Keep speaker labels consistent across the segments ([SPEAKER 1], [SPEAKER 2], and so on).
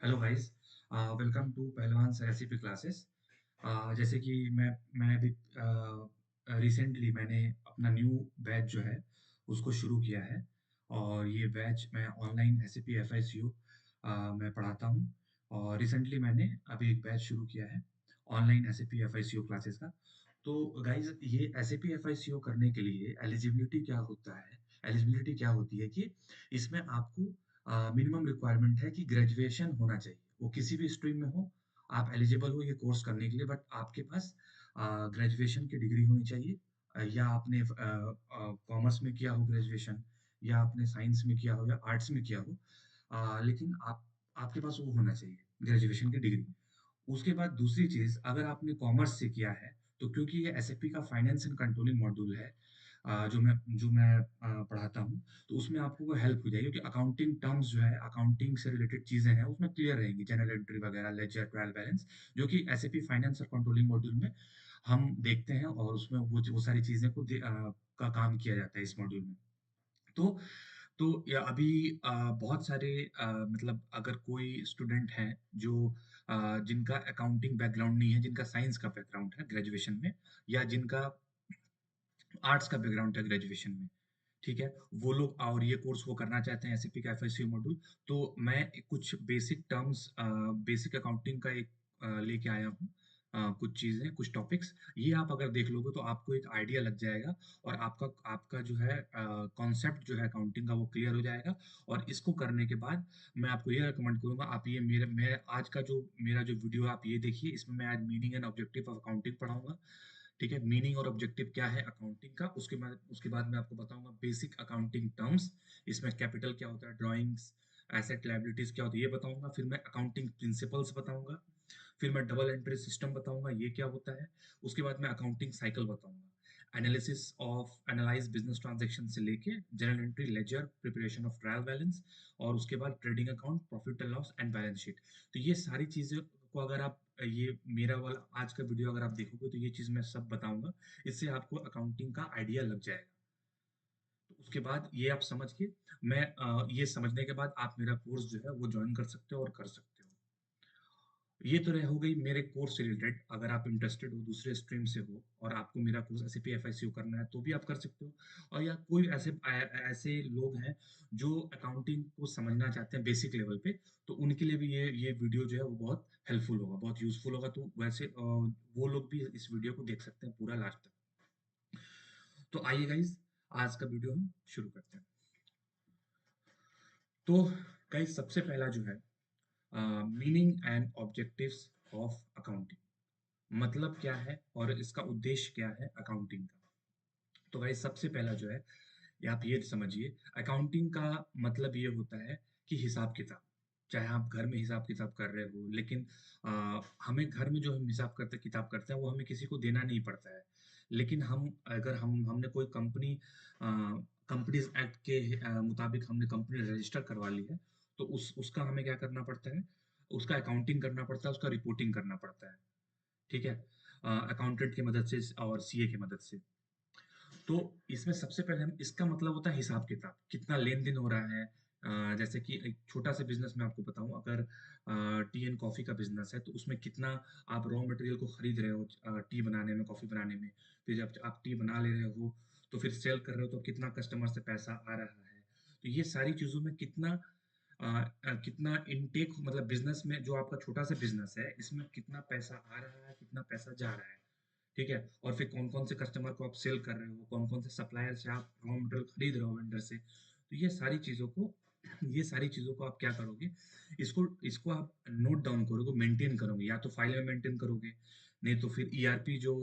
[SPEAKER 1] Hello guys. Welcome to पहलवान recipe classes. जैसे कि मैं अभी रिसेंटली मैंने अपना न्यू बैच जो है उसको शुरू किया है। और ये बैच मैं ऑनलाइन एसएपी एफआईसीयू मैं पढ़ाता हूँ। और रिसेंटली मैंने अभी एक बैच शुरू किया है ऑनलाइन एसएपी एफआईसीयू क्लासेस का। तो गाइस, ये एसएपी एफआईसीयू करने के लिए एलिजिबिलिटी क्या होता है? एलिजिबिलिटी क्या होती है कि इसमें आपको मिनिमम रिक्वायरमेंट है कि ग्रेजुएशन होना चाहिए, वो किसी भी स्ट्रीम में हो। आप एलिजिबल हो ये कोर्स करने के लिए, बट आपके पास ग्रेजुएशन की डिग्री होनी चाहिए। या आपने कॉमर्स में किया हो ग्रेजुएशन, या आपने साइंस में किया हो, या आर्ट्स में किया हो। लेकिन आपके पास वो होना चाहिए, ग्रेजुएशन की डिग्री। उसके बाद दूसरी चीज, अगर आपने कॉमर्स से किया है तो क्योंकि ये एसएपी का फाइनेंस एंड कंट्रोलिंग मॉड्यूल है, जो मैं पढ़ाता हूँ, तो उसमें आपको वो हेल्प हो जाएगी, क्योंकि अकाउंटिंग टर्म्स जो है, अकाउंटिंग से रिलेटेड चीजें हैं, उसमें क्लियर रहेंगी, जनरल एंट्री वगैरह, लेजर, ट्रायल बैलेंस, जो कि एसएपी फाइनेंस और कंट्रोलिंग मॉड्यूल में हम देखते हैं, और उसमें वो सारी चीजें का काम किया जाता है इस मॉड्यूल में। तो या अभी बहुत सारे मतलब अगर कोई स्टूडेंट हैं जो जिनका अकाउंटिंग बैकग्राउंड नहीं है, जिनका साइंस का बैकग्राउंड है ग्रेजुएशन में, या जिनका आर्ट्स का बैकग्राउंड है ग्रेजुएशन में, ठीक है, वो लोग और ये कोर्स वो करना चाहते हैं एसएपी का एफएससी मॉड्यूल, तो मैं कुछ बेसिक टर्म्स, बेसिक अकाउंटिंग का एक लेके आया हूँ। कुछ चीजें, कुछ टॉपिक्स, ये आप अगर देख लोगे तो आपको एक आइडिया लग जाएगा, और आपका आपका जो है कॉन्सेप्ट जो है अकाउंटिंग का वो क्लियर हो जाएगा। और इसको करने के बाद मैं आपको ये रिकमेंड करूंगा, आप ये मेरे मैं आज का जो मेरा जो वीडियो है आप ये देखिए, इसमें मैं आज meaning and objective of accounting पढ़ाऊंगा। ठीक है, मीनिंग और ऑब्जेक्टिव क्या है अकाउंटिंग का, उसके बाद मैं आपको बताऊंगा बेसिक अकाउंटिंग टर्म्स, इसमें कैपिटल क्या होता है, ड्राइंग्स, एसेट लायबिलिटीज क्या होती है ये बताऊंगा, फिर मैं अकाउंटिंग प्रिंसिपल्स बताऊंगा, फिर मैं डबल एंट्री सिस्टम बताऊंगा ये क्या होता है, उसके बाद मैं अकाउंटिंग साइकिल बताऊंगा, analysis of analyse business transaction से लेके general entry, ledger, preparation of trial balance, और उसके बाद trading account, profit and loss and balance sheet. तो ये सारी चीजें को अगर आप ये मेरा वाला आज का वीडियो अगर आप देखोगे तो ये चीज मैं सब बताऊंगा, इससे आपको अकाउंटिंग का आइडिया लग जाएगा। तो उसके बाद ये आप समझ के, मैं ये समझने के बाद आप मेरा कोर्स जो है वो ज्वाइन कर सकते हो और कर सकते हो। ये तो रह हो गई मेरे कोर्स से रिलेटेड। अगर आप इंटरेस्टेड हो, दूसरे स्ट्रीम से हो, और आपको मेरा कोर्स एसएपी एफआईसीयू करना है तो भी आप कर सकते हो। और या कोई ऐसे लोग हैं जो अकाउंटिंग को समझना चाहते हैं बेसिक लेवल पे, तो उनके लिए भी ये वीडियो जो है वो बहुत हेल्पफुल होगा, बहुत यूजफुल होगा। तो वैसे वो लोग भी इस वीडियो को देख सकते हैं पूरा लास्ट तक। तो आइए गाइज, आज का वीडियो हम शुरू करते हैं। तो गाइज, सबसे पहला जो है, meaning and objectives of accounting, मतलब क्या है और इसका उद्देश्य क्या है अकाउंटिंग का। तो भाई सबसे पहला जो है, ये आप ये समझिए, अकाउंटिंग का मतलब ये होता है कि हिसाब किताब। चाहे आप घर में हिसाब किताब कर रहे हो, लेकिन हमें घर में जो हम हिसाब करते किताब करते हैं वो हमें किसी को देना नहीं पड़ता है। लेकिन हम अगर हमने कोई कंपनीज एक्ट के मुताबिक हमने कंपनी रजिस्टर करवा ली है, तो उसका हमें क्या करना पड़ता है, उसका अकाउंटिंग करना पड़ता है, उसका रिपोर्टिंग करना पड़ता है। ठीक है, अकाउंटेंट की मदद से और सीए की मदद से। तो इसमें सबसे पहले हम, इसका मतलब होता है हिसाब किताब, कितना लेन देन हो रहा है। जैसे कि एक छोटा सा बिजनेस मैं आपको बताऊं, अगर टी एंड कॉफी का बिजनेस है तो उसमें कितना आप रॉ मटेरियल को खरीद रहे हो टी बनाने में, कॉफी बनाने में। फिर जब आप टी बना ले रहे हो तो फिर सेल कर रहे हो तो कितना कस्टमर से पैसा आ रहा है। तो ये सारी चीजों में कितना इनटेक, मतलब बिजनेस में जो आपका छोटा सा बिजनेस है इसमें कितना पैसा आ रहा है, कितना पैसा जा रहा है। ठीक है, और फिर कौन कौन से कस्टमर को आप सेल कर रहे हो, कौन कौन से सप्लायर से आप रॉ मटेरियल खरीद रहे हो वेंडर से। तो ये सारी चीजों को आप क्या करोगे, इसको इसको आप नोट डाउन करोगे, मेंटेन करोगे, या तो फाइल में मेंटेन करोगे, नहीं तो फिर ईआरपी जो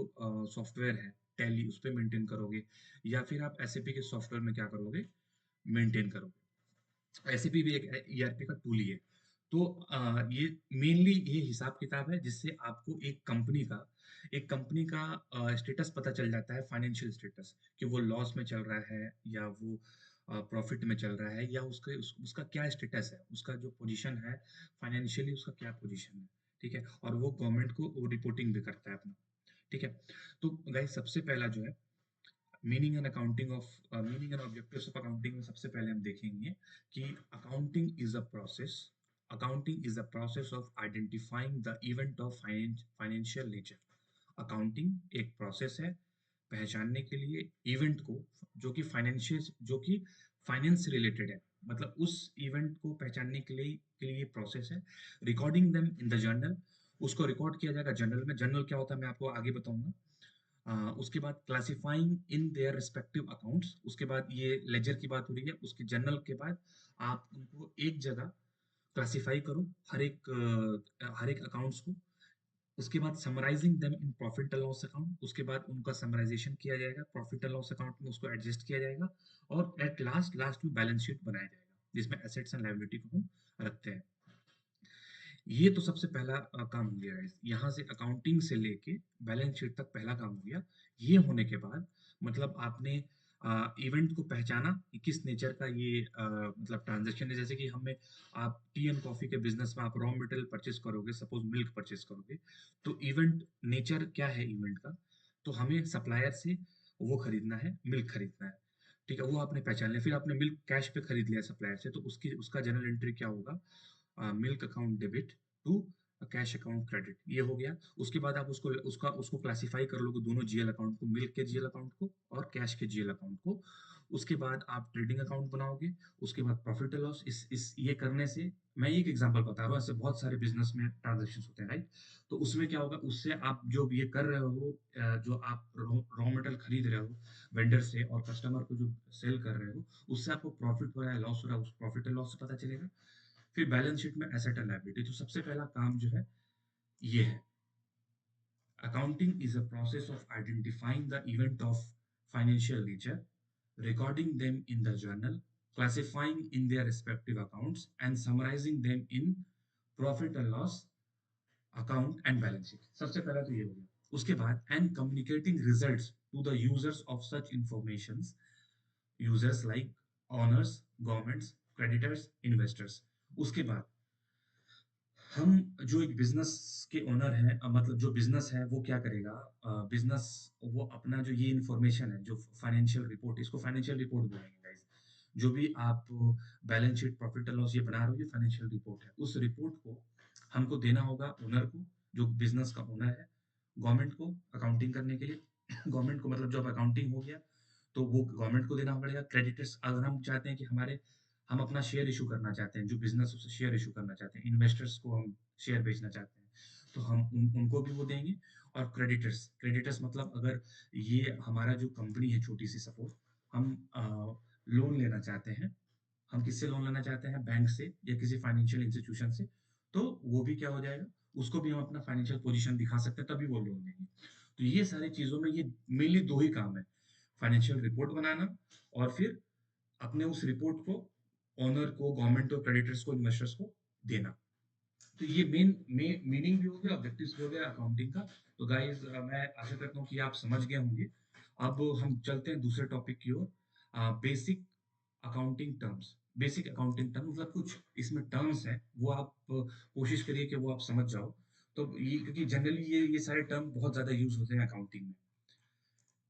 [SPEAKER 1] सॉफ्टवेयर है टैली, उस पर मेंटेन करोगे, या फिर आप एसएपी के सॉफ्टवेयर में क्या करोगे, मेंटेन करोगे। एसएपी भी एक ईआरपी का टूल ही है। तो ये मेनली ये हिसाब किताब है जिससे आपको एक कंपनी का स्टेटस पता चल जाता है, फाइनेंशियल स्टेटस, कि वो लॉस में चल रहा है या वो प्रॉफिट में चल रहा है, या उसका क्या स्टेटस है, उसका जो पोजीशन है फाइनेंशियली, उसका क्या पोजीशन है। ठीक है, और वो गवर्नमेंट को वो रिपोर्टिंग भी करता है अपना। ठीक है, तो गाइस सबसे पहला जो है, meaning and objectives of accounting में सबसे पहले हम देखेंगे कि accounting is a process Accounting is the process of identifying the event of financial nature. Accounting एक प्रोसेस है पहचानने के लिए इवेंट को जो कि फाइनेंस से रिलेटेड है, मतलब उस इवेंट को पहचानने के लिए प्रोसेस है। Recording them in the journal, उसको रिकॉर्ड किया जाएगा जर्नल में। जर्नल क्या होता है मैं आपको आगे बताऊंगा। उसके बाद classifying in their respective accounts, उसके बाद ये लेजर की बात हो रही है, उसके जर्नल के बाद आप उनको एक जगह क्लासिफाई करो, हर एक अकाउंट्स को। उसके बाद summarising them in profit and loss account, उसके बाद उनका समराइजेशन किया जाएगा प्रॉफिट एंड लॉस अकाउंट में, उसको एडजस्ट किया जाएगा। और एट लास्ट में बैलेंस शीट बनाया जाएगा जिसमें एसेट्स एंड लायबिलिटी को हम रखते हैं। ये तो सबसे पहला काम हो गया है। यहाँ से अकाउंटिंग से लेके बैलेंस शीट तक पहला काम हो गया। ये होने के बाद मतलब आपने इवेंट को पहचाना कि किस नेचर का ये मतलब ट्रांजैक्शन है। जैसे कि हमें आप टी एंड कॉफी के बिजनेस में आप रॉ मटेरियल परचेस करोगे, सपोज मिल्क परचेस करोगे, तो इवेंट नेचर क्या है इवेंट का? तो हमें सप्लायर से वो खरीदना है, मिल्क खरीदना है। ठीक है, वो आपने पहचान लिया। फिर आपने मिल्क कैश पे खरीद लिया सप्लायर से, तो उसकी उसका जनरल एंट्री क्या होगा? Milk account debit to cash account credit, ये हो गया। उसके बाद आप उसको क्लासिफाई कर लोगे दोनों जीएल अकाउंट को, मिल्क के जीएल अकाउंट को और कैश के जीएल अकाउंट को। उसके बाद आप ट्रेडिंग अकाउंट बनाओगे। उसके बाद प्रॉफिट एंड लॉस। इस ये करने से मैं एक एग्जांपल बता रहा हूँ, ऐसे बहुत सारे बिजनेस में ट्रांजेक्शन होते हैं, राइट? तो उसमें क्या होगा, उससे आप जो ये कर रहे हो, जो आप रॉ मटेरियल खरीद रहे हो वेंडर से और कस्टमर को जो सेल कर रहे हो, उससे आपको प्रॉफिट हो रहा है लॉस हो रहा है, उस प्रॉफिट एंड लॉस से पता चलेगा। फिर बैलेंस शीट में एसेट एंड लायबिलिटी। तो सबसे पहला काम जो है ये है। Accounting is a process of identifying the event of financial nature, recording them in the journal, classifying in their respective accounts, and summarizing them in profit and loss account and balance sheet। सबसे पहला तो ये हो गया। उसके बाद and communicating results to the users of such informations, users like owners, governments, creditors, investors। उसके बाद हम जो एक बिजनेस के ओनर हैं, मतलब जो बिजनेस है वो क्या करेगा? बिजनेस वो अपना जो ये इंफॉर्मेशन है, जो फाइनेंशियल रिपोर्ट, इसको फाइनेंशियल रिपोर्ट बोलेंगे गाइस। जो भी आप balance sheet profit and loss ये बना रहे हो, ये फाइनेंशियल रिपोर्ट है। उस रिपोर्ट को हमको देना होगा ओनर को, जो बिजनेस का ओनर है। गवर्नमेंट को अकाउंटिंग करने के लिए गवर्नमेंट को मतलब जब अकाउंटिंग हो गया तो वो गवर्नमेंट को देना पड़ेगा। क्रेडिटर्स, अगर हम चाहते हैं कि हम अपना शेयर इशू करना चाहते हैं, जो बिजनेस उसे शेयर इशू करना चाहते हैं, इन्वेस्टर्स को हम शेयर बेचना चाहते हैं, तो हम उनको भी वो देंगे। और क्रेडिटर्स, क्रेडिटर्स मतलब अगर ये हमारा जो कंपनी है छोटी सी, सपोज हम लोन लेना चाहते हैं, हम किससे लोन लेना चाहते हैं? बैंक से या किसी फाइनेंशियल इंस्टीट्यूशन से। तो वो भी क्या हो जाएगा, उसको भी हम अपना फाइनेंशियल पोजीशन दिखा सकते हैं, तभी वो लोन देंगे। तो ये सारी चीजों में ये मेनली दो ही काम है, फाइनेंशियल रिपोर्ट बनाना और फिर अपने उस रिपोर्ट को ओनर को, गवर्नमेंट को, क्रेडिटर्स को, इन्वेस्टर्स को देना। तो ये मीनिंग भी हो गया, ऑब्जेक्टिव्स भी हो गया अकाउंटिंग का। तो गाइस मैं आशा करता हूँ कि आप समझ गए होंगे। अब हम चलते हैं दूसरे टॉपिक की ओर। Basic accounting terms. Basic accounting term मतलब कुछ इसमें टर्म्स हैं, वो आप कोशिश करिए कि वो आप समझ जाओ। तो ये क्योंकि जनरली ये सारे टर्म बहुत ज्यादा यूज होते हैं अकाउंटिंग में।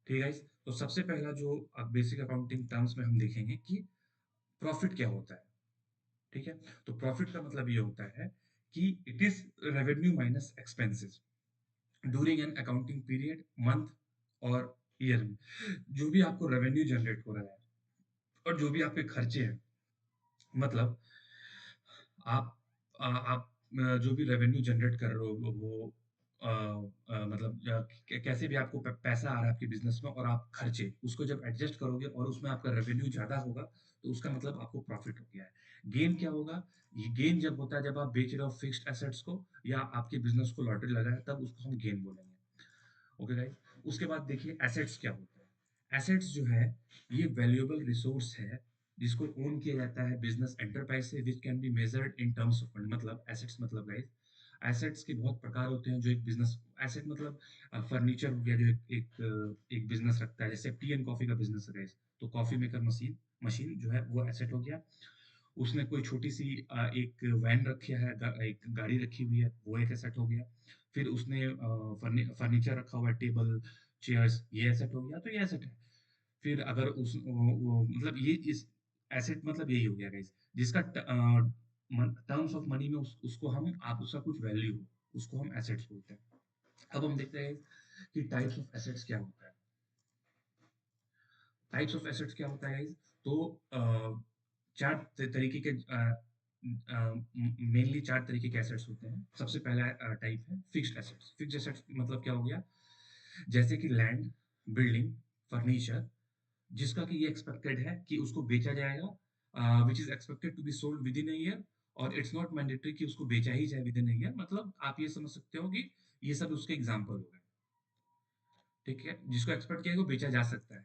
[SPEAKER 1] ठीक है गाइस? तो सबसे पहला जो बेसिक अकाउंटिंग टर्म्स में हम देखेंगे कि प्रॉफिट क्या होता है। ठीक है? तो प्रॉफिट का मतलब ये होता है कि it is revenue minus expenses during an accounting period, month और ईयर में। जो भी आपको रेवेन्यू जनरेट हो रहा है और जो भी आपके खर्चे हैं, मतलब आप जो भी रेवेन्यू जनरेट कर रहे हो वो मतलब कैसे भी आपको पैसा आ रहा है आपके बिजनेस में, और आप खर्चे उसको जब एडजस्ट करोगे और उसमें आपका रेवेन्यू ज्यादा होगा, तो उसका मतलब आपको प्रॉफिट हो गया है। गेन क्या होगा? ये गेन जब होता है जब आप बेच रहे हो फिक्स्ड एसेट्स को या आपके बिजनेस को लॉटरी लगा है, तब उसको हम गेन बोलेंगे। Okay guys? उसके बाद देखिए एसेट्स क्या होता है। एसेट्स जो है ये वैल्यूएबल रिसोर्स है जिसको ओन किया जाता है बिजनेस एंटरप्राइज से, विच can be measured in terms of money. मतलब एसेट्स मतलब गाइस, एसेट्स के बहुत प्रकार होते हैं। जो एक बिजनेस एसेट मतलब फर्नीचर हो गया, जो एक बिजनेस रखता है, जैसे टी एंड कॉफी का बिजनेस है गाइस, तो कॉफी मेकर मशीन मशीन जो है वो एसेट हो गया। उसने कोई छोटी सी एक वैन रखी है, एक गाड़ी रखी हुई है, वो एक एसेट हो गया। फिर उसने फर्नीचर रखा हुआ है, टेबल चेयर्स, ये एसेट हो गया, तो ये एसेट है। फिर अगर मतलब ये इस एसेट मतलब यही हो गया गाइस, जिसका टर्म्स ऑफ मनी में उसको हम आप उसका कुछ वैल्यू हो, उसको हम एसेट्स बोलते हैं। अब हम देखते हैं कि टाइप्स ऑफ एसेट्स क्या होता है। टाइप्स ऑफ एसेट्स क्या होता है guys? तो चार तरीके के मेनली चार तरीके के एसेट्स होते हैं। सबसे पहला टाइप है फिक्स्ड एसेट्स। फिक्स्ड एसेट्स मतलब क्या हो गया, जैसे कि लैंड, बिल्डिंग, फर्नीचर, जिसका कि ये एक्सपेक्टेड है कि उसको बेचा जाएगा, which is expected to be sold within a year, और इट्स नॉट मैंडेटरी कि उसको बेचा ही जाए विद इन अ ईयर। मतलब आप ये समझ सकते हो कि ये सब उसके एग्जाम्पल हो गए। ठीक है, जिसको एक्सपेक्ट किया है वो बेचा जा सकता है।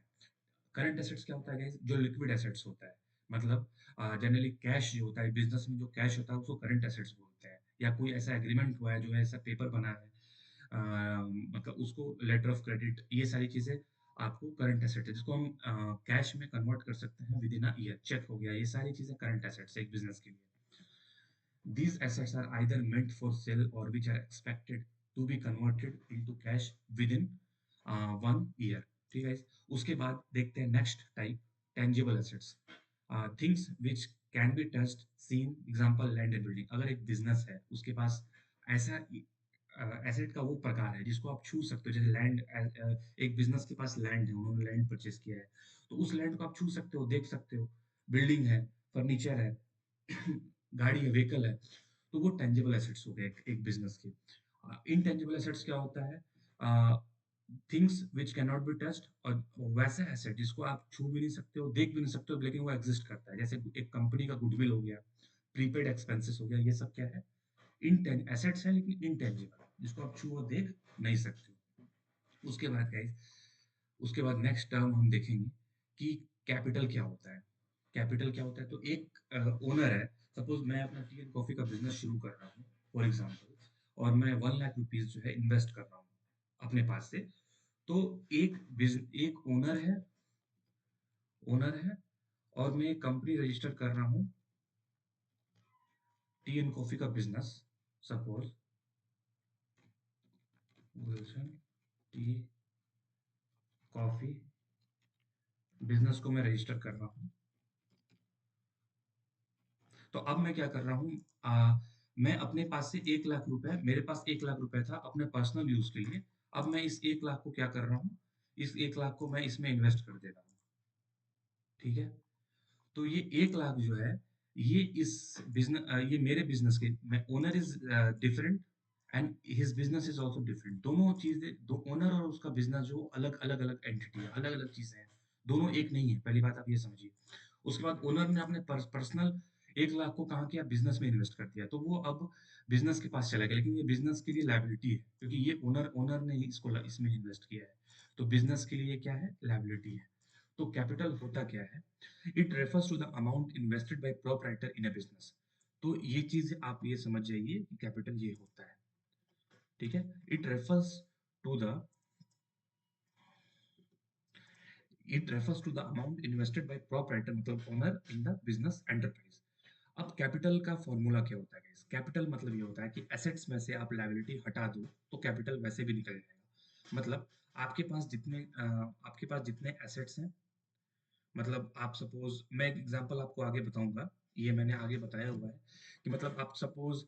[SPEAKER 1] करंट एसेट्स क्या होता है guys? जो लिक्विड एसेट्स होता है, मतलब जनरली कैश जो होता है बिजनेस में, जो कैश होता है उसको करंट एसेट्स बोलते हैं। या कोई ऐसा एग्रीमेंट हुआ है, जो ऐसा पेपर बना है, मतलब उसको लेटर ऑफ क्रेडिट, ये सारी चीजें आपको करंट एसेट है, जिसको हम कैश में कन्वर्ट कर सकते हैं within a year. Check हो गया, ये सारी चीजें करंट एसेट्स है एक बिजनेस के लिए। These assets are either meant for sale or which are expected to be converted into cash within 1 year. ठीक है। उसके बाद देखते हैं next type, tangible assets, things which can be touched, seen, example land and building. अगर एक business है, उसके पास ऐसा एसेट का वो प्रकार है जिसको आप छू सकते हो, जैसे लैंड। एक बिजनेस के पास लैंड है, उन्होंने लैंड परचेज किया है, तो उस लैंड को आप छू सकते हो, देख सकते हो। बिल्डिंग है, फर्नीचर है, गाड़ी है, व्हीकल है, तो वो टेंजिबल एसेट्स हो गए एक बिजनेस के। इनटेंजिबल एसेट्स क्या होता है, things which can not be touched, और वैसा एसेट जिसको आप छू भी नहीं सकते हो, देख भी नहीं सकते हो, लेकिन वो एग्जिस्ट करता है। जैसे एक कंपनी का गुडविल हो गया, प्रीपेड एक्सपेंसेस हो गया, ये सब क्या है, इन एसेट्स है लेकिन इनटेंजिबल, जिसको आप छू और देख नहीं सकते हो। उसके बाद गाइस, उसके बाद नेक्स्ट टर्म हम देखेंगे कि कैपिटल क्या होता है। कैपिटल क्या होता है, तो एक ओनर है, सपोज मैं अपना टी एंड कॉफी का बिजनेस शुरू कर रहा हूँ फॉर एग्जांपल, और मैं 1 लाख रुपीज जो है इन्वेस्ट कर रहा हूँ अपने पास से। तो एक ओनर है, और मैं एक कंपनी रजिस्टर कर रहा हूँ, टी एंड कॉफी का business, suppose Wilson tea coffee business को मैं रजिस्टर कर रहा हूँ। तो अब मैं क्या कर रहा हूँ, मैं अपने पास से 1 लाख रुपए, मेरे पास 1 लाख रुपए था अपने पर्सनल यूज के लिए। अब मैं इस 1 लाख को क्या कर रहा हूँ, इस 1 लाख को मैं इसमें इन्वेस्ट कर दे रहा हूँ। ठीक है, तो ये 1 लाख जो है, ये इस बिजनेस, ये मेरे बिजनेस के, मैं owner is different and his business is also different. दोनों चीजें, दो ओनर और उसका बिजनेस जो अलग अलग अलग एंटिटी है, अलग अलग चीजें हैं, दोनों एक नहीं है। पहली बात आप ये समझिए। उसके बाद ओनर ने अपने पर्सनल 1 लाख को कहा किया, बिजनेस में इन्वेस्ट कर दिया, तो वो अब बिजनेस के पास चला गया, लेकिन ये बिजनेस के लिए लायबिलिटी है, क्योंकि ये ओनर ओनर ने ही इसको इसमें इन्वेस्ट किया है। तो बिजनेस के लिए क्या है, लायबिलिटी है। तो कैपिटल होता क्या है, it refers to the amount invested by proprietor in a business. तो ये चीज आप ये समझ जाइए कि कैपिटल ये होता है। ठीक है, it refers to the it refers to the amount invested by proprietor, मतलब owner in the business enterprise. अब कैपिटल का फॉर्मूला क्या होता है गाइस? कैपिटल मतलब ये होता है कि एसेट्स में से आप लायबिलिटी हटा दो तो कैपिटल वैसे भी निकल जाएगा। मतलब आपके पास जितने एसेट्स हैं, मतलब आप सपोज, मैं एक एग्जांपल आपको आगे बताऊंगा, ये मैंने आगे बताया हुआ है कि मतलब आप सपोज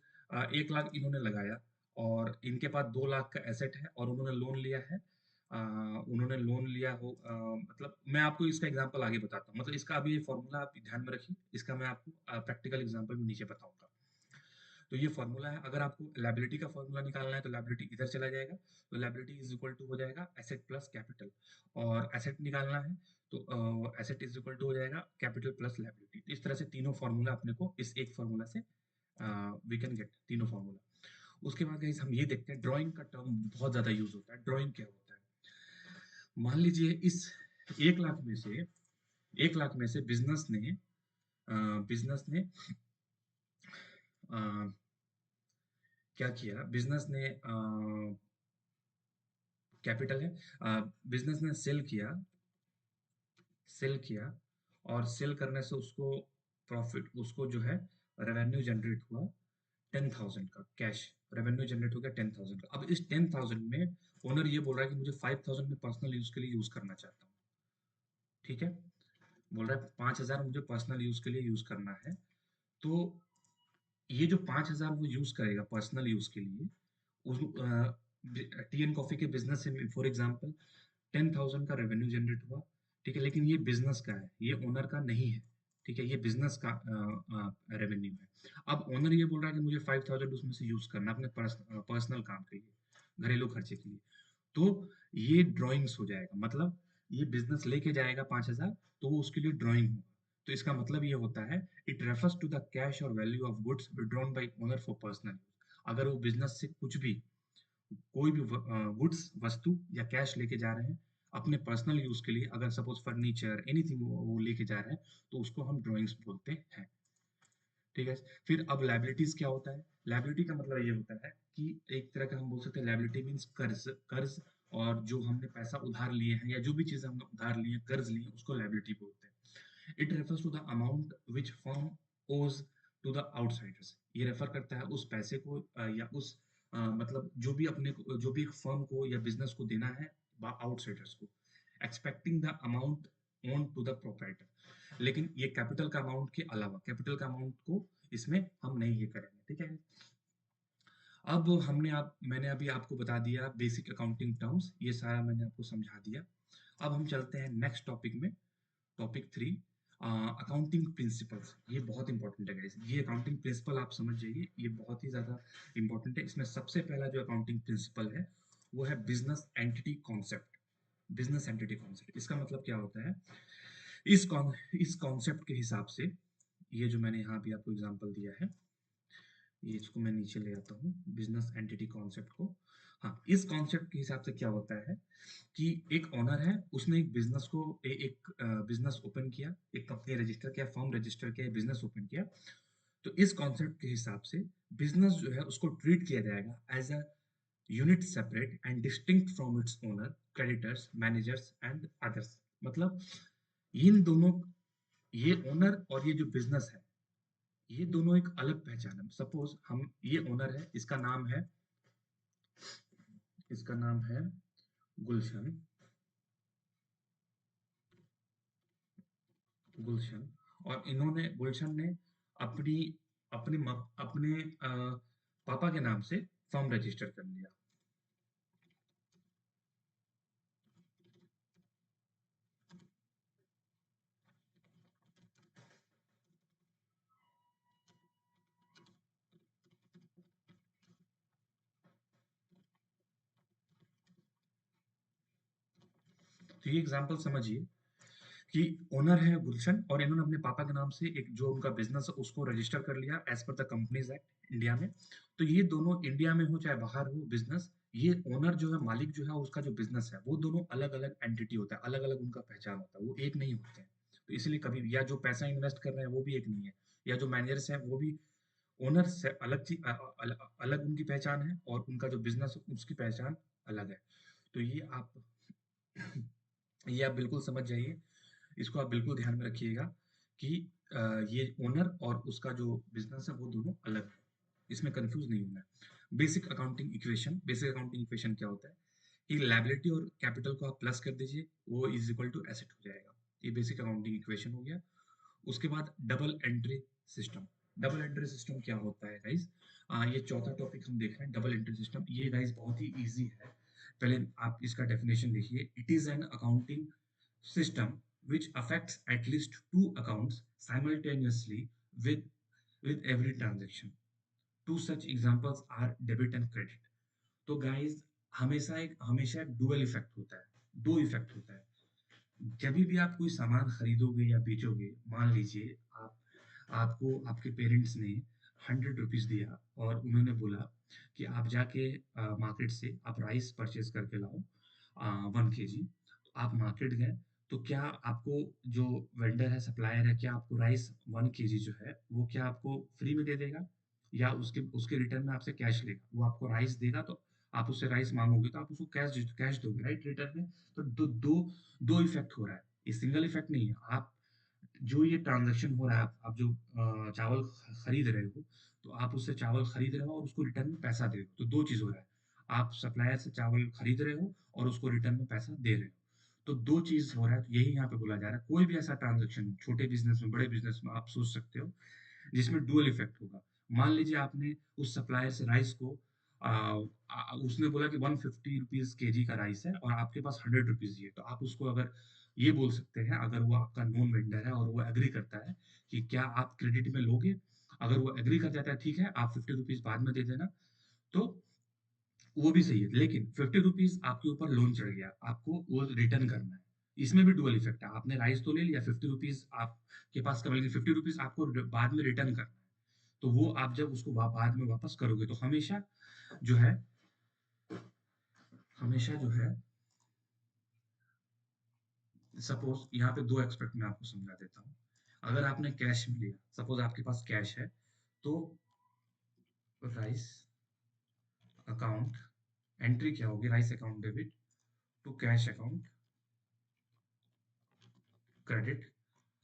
[SPEAKER 1] 1 लाख इन्होंने लगाया, और इनके पास 2 लाख का एसेट है, और उन्होंने लोन लिया है। उन्होंने लोन लिया हो, मतलब मैं आपको इसका एग्जांपल आगे बताता हूँ, मतलब इसका अभी ये फॉर्मूला आप ध्यान में रखिए, इसका मैं आपको प्रैक्टिकल एग्जांपल में नीचे बताऊंगा। तो ये फॉर्मूला है, अगर आपको लायबिलिटी का फॉर्मूला निकालना है तो लायबिलिटी इधर चला जाएगा, तो लायबिलिटी इज इक्वल टू हो जाएगा एसेट प्लस कैपिटल। और एसेट निकालना है तो एसेट इज इक्वल टू हो जाएगा कैपिटल प्लस लायबिलिटी। इस तरह से तीनों फॉर्मूला अपने को इस एक फॉर्मूला से वी कैन गेट तीनों फॉर्मूला। उसके बाद गाइस हम ये देखते हैं, ड्राइंग का टर्म बहुत ज्यादा यूज होता है। ड्राइंग क्या होता है, मान लीजिए इस 1 लाख में से बिजनेस ने अ, क्या किया, बिजनेस ने कैपिटल है, बिजनेस ने सेल किया, और सेल करने से उसको प्रॉफिट, उसको जो है रेवेन्यू जनरेट हुआ 10,000 का कैश। रेवेन्यू जनरेट हो गया 10,000 का। अब इस 10,000 में ओनर ये बोल रहा है कि मुझे 5,000 में पर्सनल यूज के लिए यूज करना चाहता हूँ। ठीक है, बोल रहा है 5,000 मुझे पर्सनल यूज के लिए यूज करना है। तो ये जो 5,000 वो यूज़ करेगा पर्सनल यूज़ के लिए, उस टी एंड कॉफ़ी के बिज़नेस से फॉर एग्ज़ाम्पल 10,000 का रेवेन्यू जनरेट हुआ, ठीक है? लेकिन ये बिज़नेस का है, ये ओनर का नहीं है, ठीक है? ये बिज़नेस का रेवेन्यू है। अब ओनर ये बोल रहा है कि मुझे 5,000 उसमें से यूज़ करना है अपने पर्सनल काम के लिए, घरेलू खर्चे के लिए। तो ये ड्राइंग्स हो जाएगा, मतलब ये बिज़नेस लेके जाएगा 5,000, तो वो उसके लिए ड्राइंग होगा। तो इसका मतलब ये होता है, it refers to the cash और value of goods withdrawn by owner for personal. अगर वो बिज़नेस से कुछ भी कोई भी गुड्स वस्तु या कैश लेके जा रहे हैं अपने पर्सनल यूज के लिए, अगर सपोज फर्नीचर एनीथिंग वो लेके जा रहे हैं, तो उसको हम ड्राइंग्स बोलते हैं, ठीक है? फिर अब लाइबिलिटीज क्या होता है? लाइबिलिटी का मतलब ये होता है कि एक तरह का हम बोल सकते हैं लाइबिलिटी मीन्स कर्ज। कर्ज और जो हमने पैसा उधार लिए हैं या जो भी चीजें हमने उधार लिए हैं, कर्ज लिए हैं, उसको लाइबिलिटी बोलते हैं। It refers to the amount which firm owes to the outsiders. ये रेफर करता है उस पैसे को या उस मतलब जो भी जो भी फर्म को या बिजनेस को देना है आउटसाइडर्स को, expecting the amount own to the proprietor. लेकिन ये कैपिटल का अमाउंट के अलावा कैपिटल का अमाउंट को इसमें हम नहीं ये करेंगे, ठीक है? अब मैंने अभी आपको बता दिया बेसिक अकाउंटिंग टर्म्स, ये सारा मैंने आपको समझा दिया। अब हम चलते हैं नेक्स्ट टॉपिक में, टॉपिक 3, अकाउंटिंग प्रिंसिपल्स। ये बहुत इंपॉर्टेंट है गाइस, ये अकाउंटिंग प्रिंसिपल आप समझ जाइए, ये बहुत ही ज्यादा इंपॉर्टेंट है। इसमें सबसे पहला जो अकाउंटिंग प्रिंसिपल है वो है business entity concept. Business entity concept, इसका मतलब क्या होता है? इस कॉन्सेप्ट के हिसाब से, ये जो मैंने यहाँ भी आपको एग्जांपल दिया है, ये इसको मैं नीचे ले आता हूँ, बिजनेस एंटिटी कॉन्सेप्ट को। हाँ, इस कॉन्सेप्ट के हिसाब से क्या होता है कि एक ओनर है, उसने एक बिजनेस को एक बिजनेस ओपन किया, एक कंपनी रजिस्टर किया, फर्म रजिस्टर किया, बिजनेस ओपन किया। तो इस कॉन्सेप्ट के हिसाब से बिजनेस जो है उसको ट्रीट किया जाएगा as a unit separate and distinct from its owner, creditors, managers and others. मतलब इन दोनों, ये ओनर और ये जो बिजनेस है, ये दोनों एक अलग पहचान है। सपोज हम, ये ओनर है, इसका नाम है गुलशन। गुलशन, और इन्होंने, गुलशन ने अपनी अपने पापा के नाम से फॉर्म रजिस्टर कर लिया। तो ये एग्जांपल समझिए कि ओनर है गुलशन और इन्होंने अपने पापा के नाम से एक जो उनका बिजनेस है उसको रजिस्टर कर लिया as per the companies act India में। तो ये दोनों इंडिया में हो चाहे बाहर हो बिजनेस, ये ओनर जो है, मालिक जो है उसका जो बिजनेस है, वो दोनों अलग अलग एंटिटी होता है, अलग अलग उनका पहचान होता है, वो एक नहीं होते हैं। तो इसलिए कभी, या जो पैसा इन्वेस्ट कर रहे हैं वो भी एक नहीं है, या जो मैनेजर्स हैं वो भी ओनर से अलग चीज अलग उनकी पहचान है, और उनका जो बिजनेस उसकी पहचान अलग है। तो ये आप बिल्कुल समझ जाइए, इसको आप बिल्कुल ध्यान में रखिएगा कि अ, ये ओनर और उसका जो बिजनेस है वो दोनों अलग है, इसमें कंफ्यूज नहीं होना है। बेसिक अकाउंटिंग इक्वेशन क्या होता है कि लायबिलिटी और कैपिटल को आप प्लस कर दीजिए, वो इज इक्वल टू एसेट हो जाएगा। ये बेसिक अकाउंटिंग इक्वेशन हो गया। उसके बाद double entry system. Double entry system क्या होता है गाइस? ये चौथा टॉपिक हम देख रहे हैं, डबल एंट्री सिस्टम। ये गाइस बहुत ही इजी है, पहले आप इसका डेफिनेशन देखिए। It is an accounting system which affects at least two accounts simultaneously with every transaction. Two such examples are debit and credit. तो गाइस, हमेशा एक डुअल इफेक्ट होता है, दो इफेक्ट होता है। जब भी आप कोई सामान खरीदोगे या बेचोगे, मान लीजिए आपको आपके पेरेंट्स ने 100 रुपीज दिया और उन्होंने बोला कि आप जाके मार्केट से आप राइस परचेज करके लाओ 1 केजी। तो आप मार्केट गए, तो क्या आपको जो वेंडर है, सप्लायर है, क्या आपको राइस 1 केजी जो है वो क्या आपको फ्री में दे देगा, या उसके उसके रिटर्न में आपसे कैश लेगा? वो आपको राइस देगा, तो आप उससे राइस मांगोगे तो आप उसको कैश कैश दोगे, राइट, रिटर्न में। तो दो दो दो इफेक्ट हो रहा है, ये सिंगल इफेक्ट नहीं है। आप जो ये ट्रांजैक्शन हो रहा है, आप जो चावल खरीद रहे हो, तो आप उससे चावल खरीद रहे हो और उसको रिटर्न में पैसा दे रहे हो, तो दो चीज हो रहा है। आप सप्लायर से चावल खरीद रहे हो और उसको रिटर्न में पैसा दे रहे हो, तो दो चीज हो रहा है। तो यही यहाँ पे बोला जा रहा है, कोई भी ऐसा ट्रांजेक्शन, छोटे बिजनेस में, बड़े बिजनेस में, आप सोच सकते हो जिसमें डुअल इफेक्ट होगा। मान लीजिए आपने उस सप्लायर से राइस को उसने बोला कि 150 रुपीज केजी का राइस है और आपके पास 100 रुपीज ही है, तो आप उसको अगर ये बोल सकते हैं, अगर वो आपका नॉन वेंडर है और वो एग्री करता है कि क्या आप क्रेडिट में लोगे, अगर वो एग्री कर जाता है ठीक है आप 50 रुपीज बाद में दे देना, तो वो भी सही है। लेकिन 50 रुपीज आपके ऊपर लोन चढ़ गया, आपको वो रिटर्न करना है। इसमें भी डुअल इफेक्ट है, आपने राइस तो ले लिया, 50 रुपीज आपके पास का, लेकिन 50 रुपीज आपको बाद में रिटर्न करना है। तो वो आप जब उसको बाद में वापस करोगे तो हमेशा जो है, हमेशा जो है, सपोज यहाँ पे दो एक्सपेक्ट मैं आपको समझा देता हूँ। अगर आपने कैश में लिया, सपोज आपके पास कैश है, तो राइस अकाउंट एंट्री क्या होगी, rice account debit to cash account credit.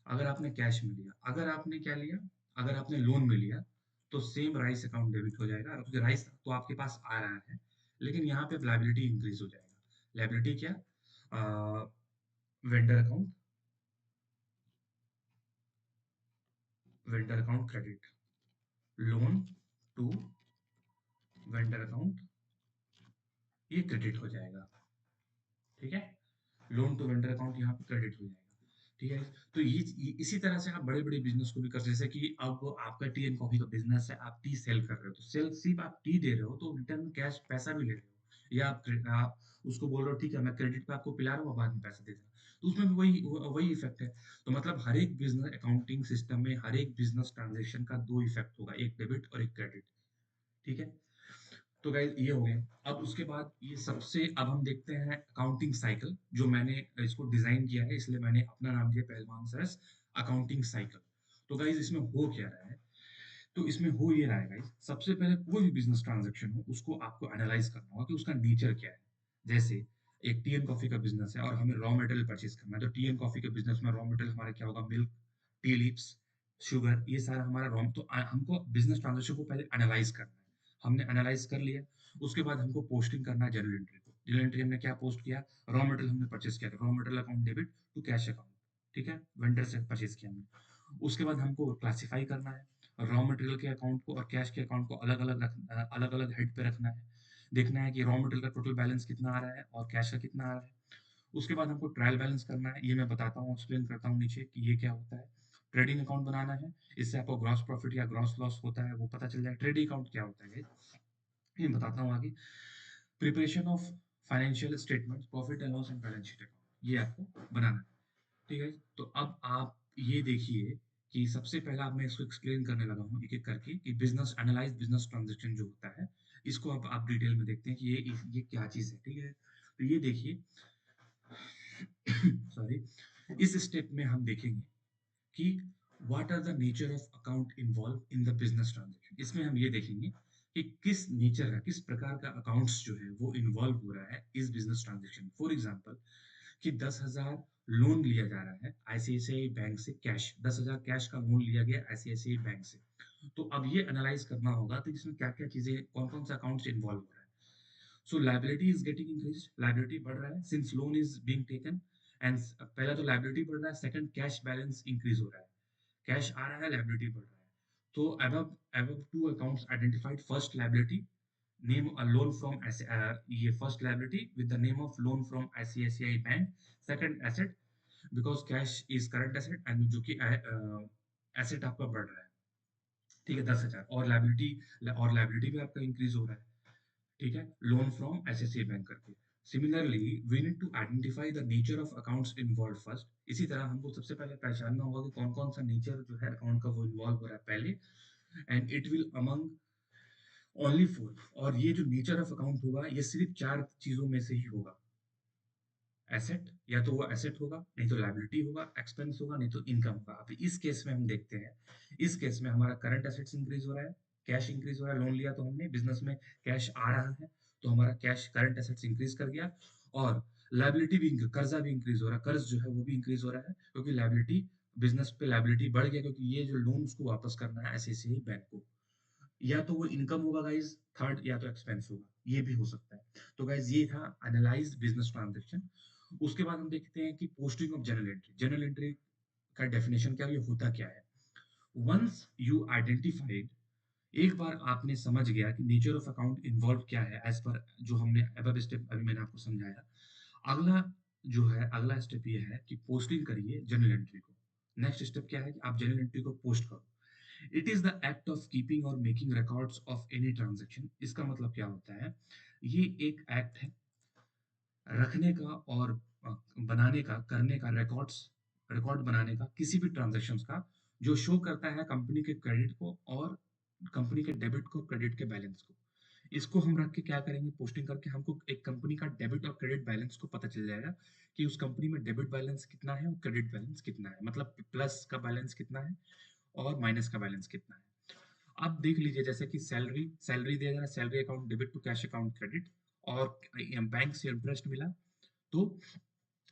[SPEAKER 1] अगर आपने कैश में लिया, अगर आपने क्या लिया, अगर आपने लोन में लिया, तो सेम राइस अकाउंट डेबिट हो जाएगा, क्योंकि राइस तो आपके पास आ रहा है, लेकिन यहाँ पे लाइबिलिटी इंक्रीज हो जाएगा। लाइबिलिटी क्या, vendor account, vendor account credit, loan to vendor account, ये क्रेडिट हो जाएगा। ठीक है, लोन टू वेंडर अकाउंट यहाँ पे क्रेडिट हो जाएगा। ठीक है, तो ये इसी तरह से आप बड़े बड़े बिजनेस को भी कर, जैसे कि अब आपका टी एंड कॉफी का बिजनेस है, आप टी सेल कर रहे हो, तो सेल सिर्फ आप टी दे रहे हो तो रिटर्न में कैश पैसा भी ले रहे हो, या आप उसको बोल रहे हो ठीक है मैं क्रेडिट पे आपको पिला रहा हूँ, बाद में पैसा दे देना, तो उसमें भी वही वही इफेक्ट है। तो मतलब हर एक बिजनेस अकाउंटिंग सिस्टम में हर एक बिजनेस ट्रांजेक्शन का दो इफेक्ट होगा, एक डेबिट और एक क्रेडिट। ठीक है, तो गाइस ये हो गया। अब उसके बाद ये सबसे, अब हम देखते हैं अकाउंटिंग साइकिल, जो मैंने इसको डिजाइन किया है, इसलिए मैंने अपना नाम दिया पहलवान सरस अकाउंटिंग साइकिल। तो गाइस इसमें हो क्या रहा है, तो इसमें हो ये रहा है गाइस, सबसे पहले कोई भी बिजनेस ट्रांजैक्शन हो उसको आपको एनालाइज करना होगा कि उसका नेचर क्या है। जैसे एक टी एंड कॉफी का बिजनेस है और हमें रॉ मटेरियल परचेज करना है, तो टी एंड कॉफी के बिजनेस में रॉ मटेरियल हमारा क्या होगा, मिल्क, टी लीव्स, शुगर, ये सारा हमारा रॉ, तो हमको बिजनेस ट्रांजेक्शन को पहले एनालाइज करना है। हमने एनालाइज कर लिया, उसके बाद हमको पोस्टिंग करना है जर्नल एंट्री को। जर्नल एंट्री हमने क्या पोस्ट किया, रॉ मटेरियल हमने परचेज किया, raw material account debit to cash account. ठीक है, वेंडर से परचेज किया हमने। उसके बाद हमको क्लासिफाई करना है रॉ मटेरियल के अकाउंट को और कैश के अकाउंट को अलग अलग अलग अलग हेड पे रखना है। देखना है कि रॉ मटेरियल का टोटल बैलेंस कितना आ रहा है और कैश का कितना आ रहा है। उसके बाद हमको ट्रायल बैलेंस करना है, ये मैं बताता हूँ, एक्सप्लेन करता हूँ नीचे कि ये क्या होता है। ट्रेडिंग अकाउंट बनाना है, इससे आपको ग्रॉस प्रॉफिट या ग्रॉस लॉस होता है वो पता चल जाएगा। ट्रेडिंग अकाउंट क्या होता है ये बताता हूँ आगे। Preparation of financial statement, profit and loss and balance sheet account, ये आपको बनाना है। ठीक है, तो अब आप ये देखिए कि सबसे पहला अब मैं इसको एक्सप्लेन करने लगा हूँ एक एक करके कि बिजनेस एनालाइज बिजनेस ट्रांजेक्शन जो होता है, इसको अब आप डिटेल में देखते हैं कि ये क्या चीज है। ठीक है, तो ये देखिए सॉरी, इस स्टेप में हम देखेंगे कि what are the nature of account involve in the business transaction. इसमें हम ये देखेंगे कि किस नेचर का, किस प्रकार का अकाउंट्स जो है वो इन्वॉल्व हो रहा है इस बिजनेस ट्रांजेक्शन। फॉर एग्जांपल कि 10,000 लोन लिया जा रहा है आईसीआईसीआई बैंक से, कैश 10,000 कैश का लोन लिया गया आईसीआईसीआई बैंक से। तो अब ये एनालाइज करना होगा तो इसमें क्या क्या चीजें, कौन कौन सा अकाउंट्स इन्वॉल्व हो रहा है। सो liability is getting increase, liability बढ़ रहा है since loan is being taken. And पहला तो लाइबिलिटी बढ़ रहा है, सेकंड कैश बैलेंस इंक्रीज हो रहा है, कैश आ रहा है, लाइबिलिटी बढ़ रहा है। तो above two accounts identified, first liability, name a loan from ये first liability with the name of loan from ICICI Bank, second asset because cash is current asset and जो कि एसेट आपका बढ़ रहा है। ठीक है, 10,000 और लाइबिलिटी भी आपका इंक्रीज हो रहा है। ठीक है, लोन फ्रॉम एसएससी बैंक करके। Similarly we need to identify the nature of accounts involve first. इसी तरह हमको सबसे पहले पहचानना होगा कि कौन कौन सा नेचर जो है अकाउंट का वो इन्वॉल्व हो रहा है पहले। And it will among only four, और ये जो नेचर ऑफ अकाउंट होगा ये सिर्फ चार चीजों में से ही होगा। एसेट, या तो वो एसेट होगा, नहीं तो लाइबिलिटी होगा, एक्सपेंस होगा, नहीं तो इनकम होगा। अब इस केस में हम देखते हैं, इस केस में हमारा करंट एसेट्स इंक्रीज हो रहा है, कैश इंक्रीज हो रहा है, लोन लिया तो हमने, बिजनेस में कैश आ रहा है, तो हमारा कैश करंट एसेट्स इंक्रीज कर गया। और लाइबिलिटी भी, कर्जा भी इंक्रीज हो रहा है, कर्ज जो है वो भी इंक्रीज हो रहा है, क्योंकि लाइबिलिटी, बिजनेस पे लाइबिलिटी बढ़ गया, क्योंकि ये जो लोन उसको वापस करना है ऐसे बैंक को। या तो वो इनकम होगा गाइज थर्ड, या तो एक्सपेंस होगा, ये भी हो सकता है। तो गाइज ये था एनालाइज बिजनेस ट्रांजेक्शन। उसके बाद हम देखते हैं कि posting of journal entry. Journal entry का डेफिनेशन क्या है, ये होता क्या है। वंस यू आइडेंटिफाइड एक बार आपने समझ गया कि नेचर ऑफ अकाउंट इन्वॉल्व क्या है एज पर जो हमने अबव स्टेप अभी मैंने आपको समझाया, अगला जो है अगला स्टेप ये है कि पोस्टिंग करिए जर्नल एंट्री को। नेक्स्ट स्टेप क्या है कि आप जर्नल एंट्री को पोस्ट करो। It is the act of keeping और making records of any transaction. इसका मतलब क्या होता है? ये एक एक्ट है रखने का और बनाने का, करने का, रिकॉर्ड बनाने का किसी भी ट्रांजैक्शंस का, जो शो करता है कंपनी के क्रेडिट को और कंपनी के डेबिट को, क्रेडिट के बैलेंस को। इसको हम रख के क्या करेंगे? पोस्टिंग करके हमको एक कंपनी का डेबिट और क्रेडिट बैलेंस को पता चल जाएगा कि उस कंपनी में डेबिट बैलेंस कितना है और क्रेडिट बैलेंस कितना है, मतलब प्लस का बैलेंस कितना है और माइनस का बैलेंस कितना है। आप देख लीजिए जैसे कि सैलरी सैलरी दिया जा रहा है, salary account debit to cash account credit, और बैंक से इंटरेस्ट मिला तो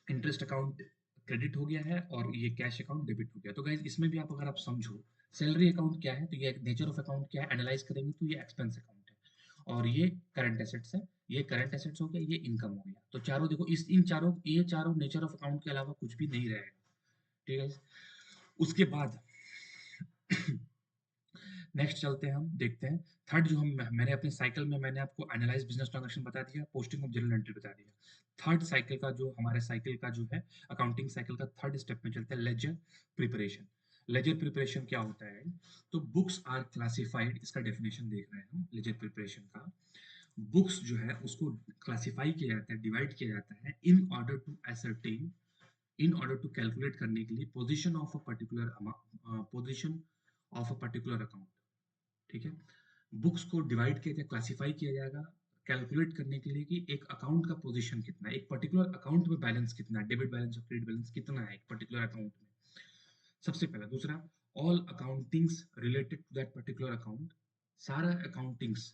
[SPEAKER 1] इंटरेस्ट अकाउंट क्रेडिट हो गया है और ये कैश अकाउंट डेबिट हो गया। तो गाइस इसमें भी आप अगर आप समझो सैलरी अकाउंट क्या है, तो ये नेचर ऑफ अकाउंट क्या है, एनालाइज करेंगे तो ये एक्सपेंस अकाउंट है और ये करंट एसेट्स है। ये करंट एसेट्स हो गया, ये इनकम हो गया। तो चारों देखो, इस इन चारों ये चारों नेचर ऑफ अकाउंट के अलावा कुछ भी नहीं रहेगा। ठीक है। उसके बाद नेक्स्ट चलते हैं, हम देखते हैं थर्ड जो हम मैंने अपने साइकिल में मैंने आपको एनालाइज बिजनेस ट्रांजैक्शन बता दिया, पोस्टिंग ऑफ जर्नल एंट्री बता दिया। थर्ड साइकिल का जो हमारे साइकिल का जो है अकाउंटिंग साइकिल का थर्ड स्टेप में चलते हैं, लेजर प्रिपरेशन। लेजर प्रिपरेशन क्या होता है? तो बुक्स आर क्लासिफाइड, इसका डेफिनेशन देख रहे हैं हम लेजर प्रिपरेशन का। बुक्स जो है उसको क्लासिफाई किया जाता है, डिवाइड किया जाता है in order to ascertain, in order to calculate करने के लिए position of a particular position of a particular account. ठीक है। बुक्स को डिवाइड किया जाए, क्लासिफाई किया जाएगा कैलकुलेट करने के लिए कि एक अकाउंट का पोजीशन कितना है, एक पर्टिकुलर अकाउंट में बैलेंस कितना है, डेबिट बैलेंस और क्रेडिट बैलेंस कितना है एक पर्टिकुलर अकाउंट में। सबसे पहला। दूसरा, all accountings related to that particular account, सारा अकाउंटिंग्स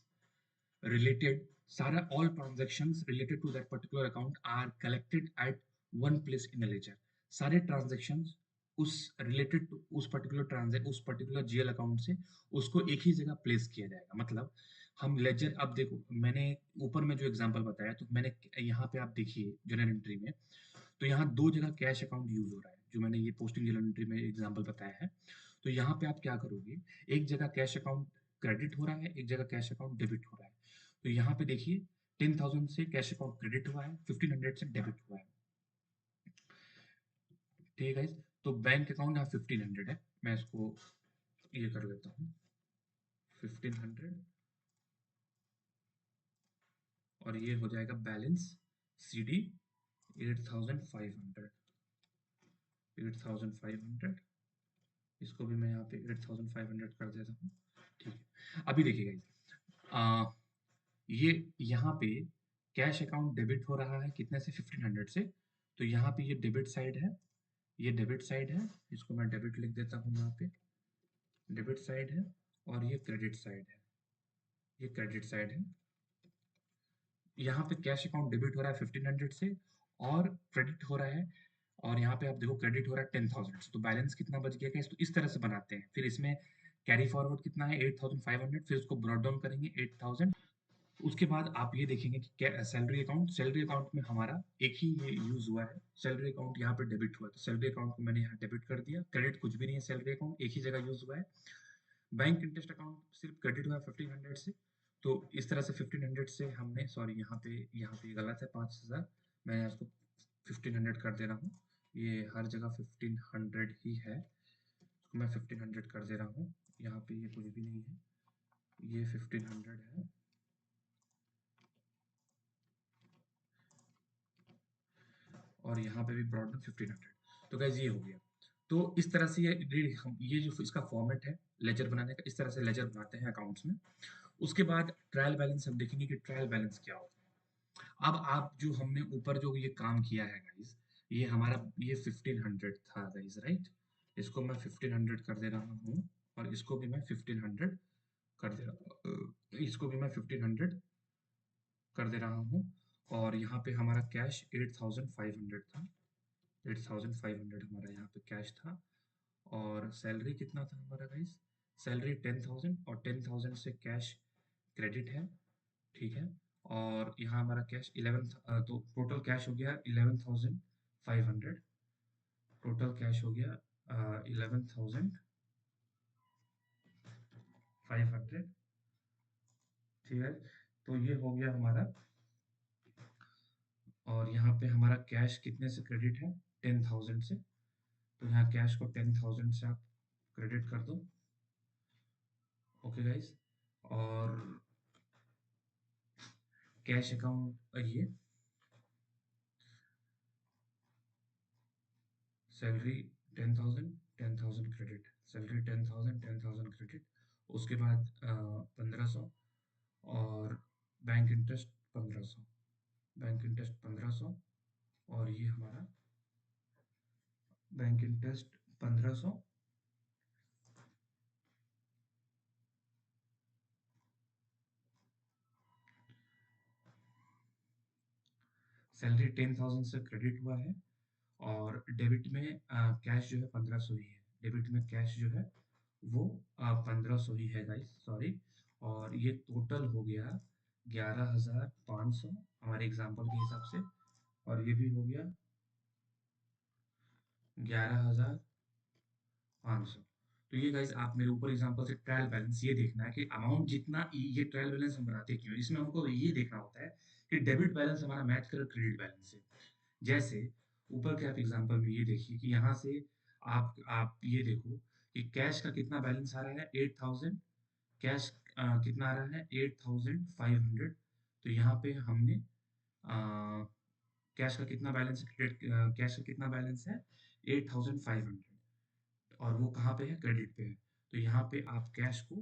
[SPEAKER 1] रिलेटेड, सारा all transactions related to that particular account are collected at one place in a ledger. सारे ट्रांजैक्शंस उस रिलेटेड टू उस पर्टिकुलर जीएल अकाउंट से उसको एक ही जगह प्लेस किया जाएगा। मतलब हम लेजर, अब देखो मैंने ऊपर में जो एग्जांपल बताया, तो मैंने यहाँ पे आप देखिए जर्नल एंट्री में, तो यहाँ दो जगह कैश अकाउंट यूज हो रहा है, जो मैंने ये पोस्टिंग जर्नल एंट्री में एग्जांपल बताया है। तो यहाँ पे आप क्या करोगे? एक जगह कैश अकाउंट क्रेडिट हो रहा है, एक जगह कैश अकाउंट डेबिट हो रहा है। तो यहाँ पे देखिए 10,000 से कैश अकाउंट क्रेडिट हुआ है, 1500 से डेबिट हुआ है। ठीक है गाइस। तो बैंक अकाउंट यहाँ 1500 है, मैं इसको ये कर लेता हूँ 1500, और ये हो जाएगा बैलेंस सीडी 8500, 8500। इसको भी मैं यहाँ पे 8500 कर देता हूँ। ठीक है। अभी देखिए गाइस, ये यहाँ पे कैश अकाउंट डेबिट हो रहा है कितने से? 1500 से। तो यहाँ पे ये डेबिट साइड है, ये डेबिट साइड है, इसको मैं डेबिट लिख देता हूँ यहाँ पे, डेबिट साइड है, और ये क्रेडिट साइड है, ये क्रेडिट साइड है। यहाँ पे कैश अकाउंट डेबिट हो रहा है 1500 से और क्रेडिट हो रहा है, और यहाँ पे आप देखो क्रेडिट हो रहा है 10,000 से। तो बैलेंस कितना बच गया? कैश तो इस तरह से बनाते हैं। फिर इसमें कैरी फॉरवर्ड कितना है? 8500, फिर उसको ब्रॉट डाउन करेंगे 8000। उसके बाद आप ये देखेंगे कि सैलरी अकाउंट में हमारा एक ही ये यूज हुआ है, सैलरी अकाउंट यहाँ पे डेबिट हुआ है, तो सैलरी अकाउंट को मैंने यहाँ डेबिट कर दिया। क्रेडिट कुछ भी नहीं है, सैलरी अकाउंट एक ही जगह यूज हुआ है। बैंक इंटरेस्ट अकाउंट सिर्फ क्रेडिट हुआ है 1500 से। तो इस तरह से 1500 से हमने, सॉरी यहाँ पे गलत है 5000, मैं इसको 1500 कर दे रहा हूँ। ये हर जगह 1500 ही है, तो मैं 1500 कर दे रहा हूँ। यहाँ पे ये कुछ भी नहीं है, ये 1500 है, और यहाँ पे भी ब्रॉडबैंड 1500। तो गाइज ये हो गया। तो इस तरह से ये जो इसका फॉर्मेट है लेजर बनाने का, इस तरह से लेजर बनाते हैं अकाउंट्स में। उसके बाद ट्रायल बैलेंस हम देखेंगे कि ट्रायल बैलेंस क्या होता है। अब आप जो हमने ऊपर जो ये काम किया है गाइज, ये हमारा ये 1500 था गाइज, राइट? इसको मैं 1500 कर दे रहा हूँ, और इसको भी मैं 1500 कर दे रहा हूँ, इसको भी मैं 1500 कर दे रहा हूँ। और यहाँ पे हमारा कैश 8500 था, 8500 हमारा यहाँ पे कैश था। और सैलरी कितना था हमारा गाइस? सैलरी 10,000, और 10,000 से कैश क्रेडिट है। ठीक है। और यहाँ हमारा कैश 11, तो टोटल कैश हो गया 11,500। टोटल कैश हो गया 11,000, 500, ठीक है। तो ये हो गया हमारा, और यहाँ पे हमारा कैश कितने से क्रेडिट है, 10,000 से। तो यहाँ कैश को 10,000 से आप क्रेडिट कर दो। ओके गाइस, और कैश अकाउंट ये सैलरी 10,000, 10,000 क्रेडिट, सैलरी 10,000, 10,000 क्रेडिट। उसके बाद 1,500, और बैंक इंटरेस्ट 1,500, बैंक इंटरेस्ट 1,500, और ये हमारा बैंक इंटरेस्ट 1,500, सैलरी 10,000 से क्रेडिट हुआ है, और डेबिट में कैश जो है 1,500 ही है, डेबिट में कैश जो है वो 1,500 ही है गाइस, सॉरी। और ये टोटल हो गया 11,500 हमारे एग्जांपल के हिसाब से, और ये भी हो गया 11,500। तो ये गाइस आप मेरे ऊपर एग्जांपल से ट्रायल बैलेंस ये देखना है कि अमाउंट जितना, ये ट्रायल बैलेंस हम बनाते क्यों हैं? इसमें हमको ये देखना होता है कि डेबिट बैलेंस हमारा मैच करे क्रेडिट बैलेंस से। जैसे ऊपर के आप एग्जांपल में ये देखिए कि यहाँ से आप ये देखो कि कैश का कितना बैलेंस आ रहा है, 8,000। कैश कितना आ रहा है, 8,500। तो यहाँ पे हमने कैश का कितना बैलेंस है, क्रेडिट कैश का कितना बैलेंस है, 8,500, और वो कहाँ पे है, क्रेडिट पे है। तो यहाँ पे आप कैश को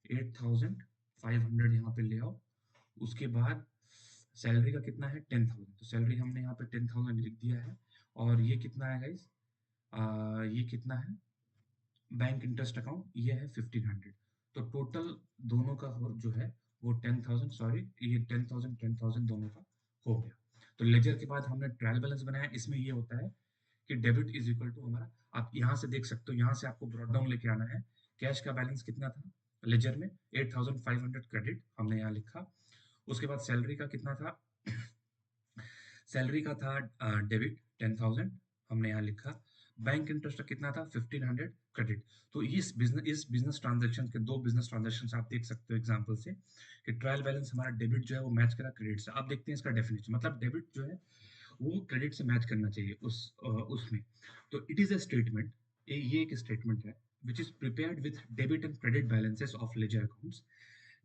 [SPEAKER 1] 8,500 यहाँ पे ले आओ। उसके बाद सैलरी का कितना है, 10,000, तो सैलरी हमने यहाँ पे 10,000 लिख दिया है। और ये कितना है गाइस, ये कितना है, बैंक इंटरेस्ट अकाउंट ये है 1,500। तो टोटल दोनों का जो है वो 10,000, सॉरी ये 10,000, 10,000 दोनों का हो गया। तो लेजर के बाद हमने ट्रायल बैलेंस बनाया, इसमें ये होता है कि डेबिट इज इक्वल टू हमारा, आप यहाँ से देख सकते हो, यहाँ से आपको ब्रॉड डाउन लेके आना है। कैश का बैलेंस कितना था लेजर में, 8,500 क्रेडिट हमने यहाँ लिखा। उसके बाद सैलरी का कितना था, सैलरी का था डेबिट 10,000 हमने यहाँ लिखा। बैंक इंटरेस्ट का कितना था, 1,500 क्रेडिट। तो इस बिजनेस ट्रांजेक्शन के दो बिजनेस ट्रांजेक्शन आप देख सकते हो एग्जांपल से कि ट्रायल बैलेंस हमारा डेबिट जो है वो मैच करा क्रेडिट से। अब देखते हैं इसका डेफिनेशन, मतलब डेबिट जो है वो क्रेडिट से मैच करना चाहिए उसमें। तो इट इज अ स्टेटमेंट, ये एक स्टेटमेंट है which is prepared with debit and credit balances of ledger accounts.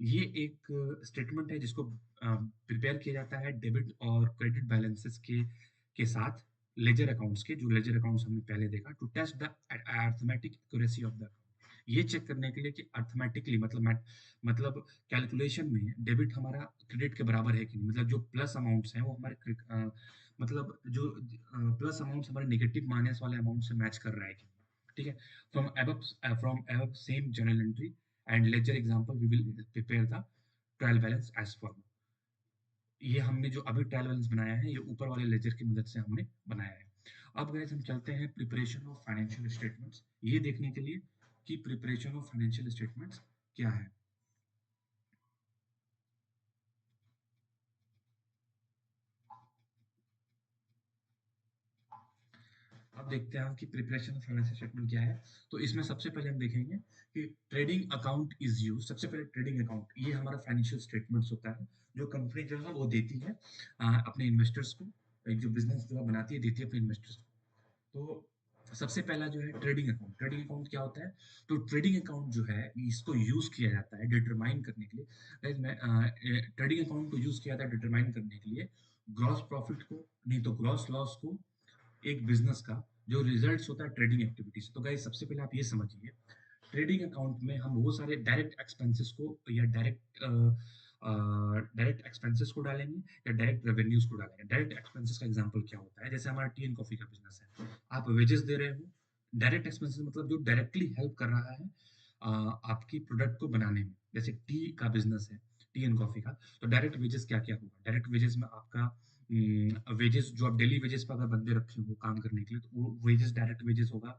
[SPEAKER 1] ये एक स्टेटमेंट है जिसको प्रिपेयर किया जाता है डेबिट और क्रेडिट बैलेंसेस के साथ लेजर अकाउंट्स के, जो लेजर अकाउंट्स हमने पहले देखा, to test the arithmetic accuracy of the account. ये चेक करने के लिए कि अर्थमेटिकली मतलब कैलकुलेशन में डेबिट हमारा क्रेडिट के बराबर है कि नहीं, मतलब जो प्लस अमाउंट्स हैं वो हमारे मतलब जो प्लस अमाउंट्स हमारे नेगेटिव माइनस वाले अमाउंट से मैच कर रहा है कि नहीं, ठीक है। From above same journal entry and ledger example we will prepare the trial balance as for. ये हमने जो अभी ट्रायल बैलेंस बनाया है ये ऊपर वाले लेजर की मदद से हमने बनाया है। अब गाइस हम चलते हैं प्रिपरेशन ऑफ फाइनेंशियल स्टेटमेंट्स, ये देखने के लिए कि प्रिपरेशन ऑफ फाइनेंशियल स्टेटमेंट्स क्या है। अब देखते हैं हम कि प्रिपरेशन ऑफ फाइनेंशियल स्टेटमेंट क्या है। तो इसमें सबसे पहले हम देखेंगे कि ट्रेडिंग अकाउंट इज यूज। सबसे पहले ट्रेडिंग अकाउंट ये हमारा फाइनेंशियल स्टेटमेंट्स होता है जो कंपनी जो है वो देती है अपने इन्वेस्टर्स को, एक जो बिजनेस जो है बनाती है, देती है अपने इन्वेस्टर्स को। तो सबसे पहला जो है ट्रेडिंग अकाउंट। ट्रेडिंग अकाउंट क्या होता है, तो ट्रेडिंग अकाउंट जो है इसको यूज किया जाता है डिटरमाइन करने के लिए। Guys, मैं ट्रेडिंग अकाउंट को यूज किया जाता है डिटरमाइन करने के लिए ग्रॉस प्रॉफिट को, नहीं तो ग्रॉस लॉस को, एक बिजनेस का जो रिजल्ट्स होता है ट्रेडिंग एक्टिविटी से। तो गाइस सबसे पहले आप ये समझिए, ट्रेडिंग अकाउंट में हम वो सारे डायरेक्ट एक्सपेंसेस को या डायरेक्ट एक्सपेंसेस को डालेंगे या डायरेक्ट रेवेन्यूज को डालेंगे। डायरेक्ट एक्सपेंसेस का एग्जांपल क्या होता है, जैसे हमारा टी एंड कॉफी का बिजनेस है, आप वेजेस दे रहे हो। डायरेक्ट एक्सपेंसेस मतलब जो डायरेक्टली हेल्प कर रहा है आपकी प्रोडक्ट को बनाने में। जैसे टी का बिजनेस है, टी एंड कॉफी का, तो डायरेक्ट वेजेस क्या क्या होगा, डायरेक्ट वेजेस में आपका वेजेस जो आप डेली वेजेस पर अगर बंदे रखे हो काम करने के लिए तो वो वेजेस डायरेक्ट वेजेस होगा।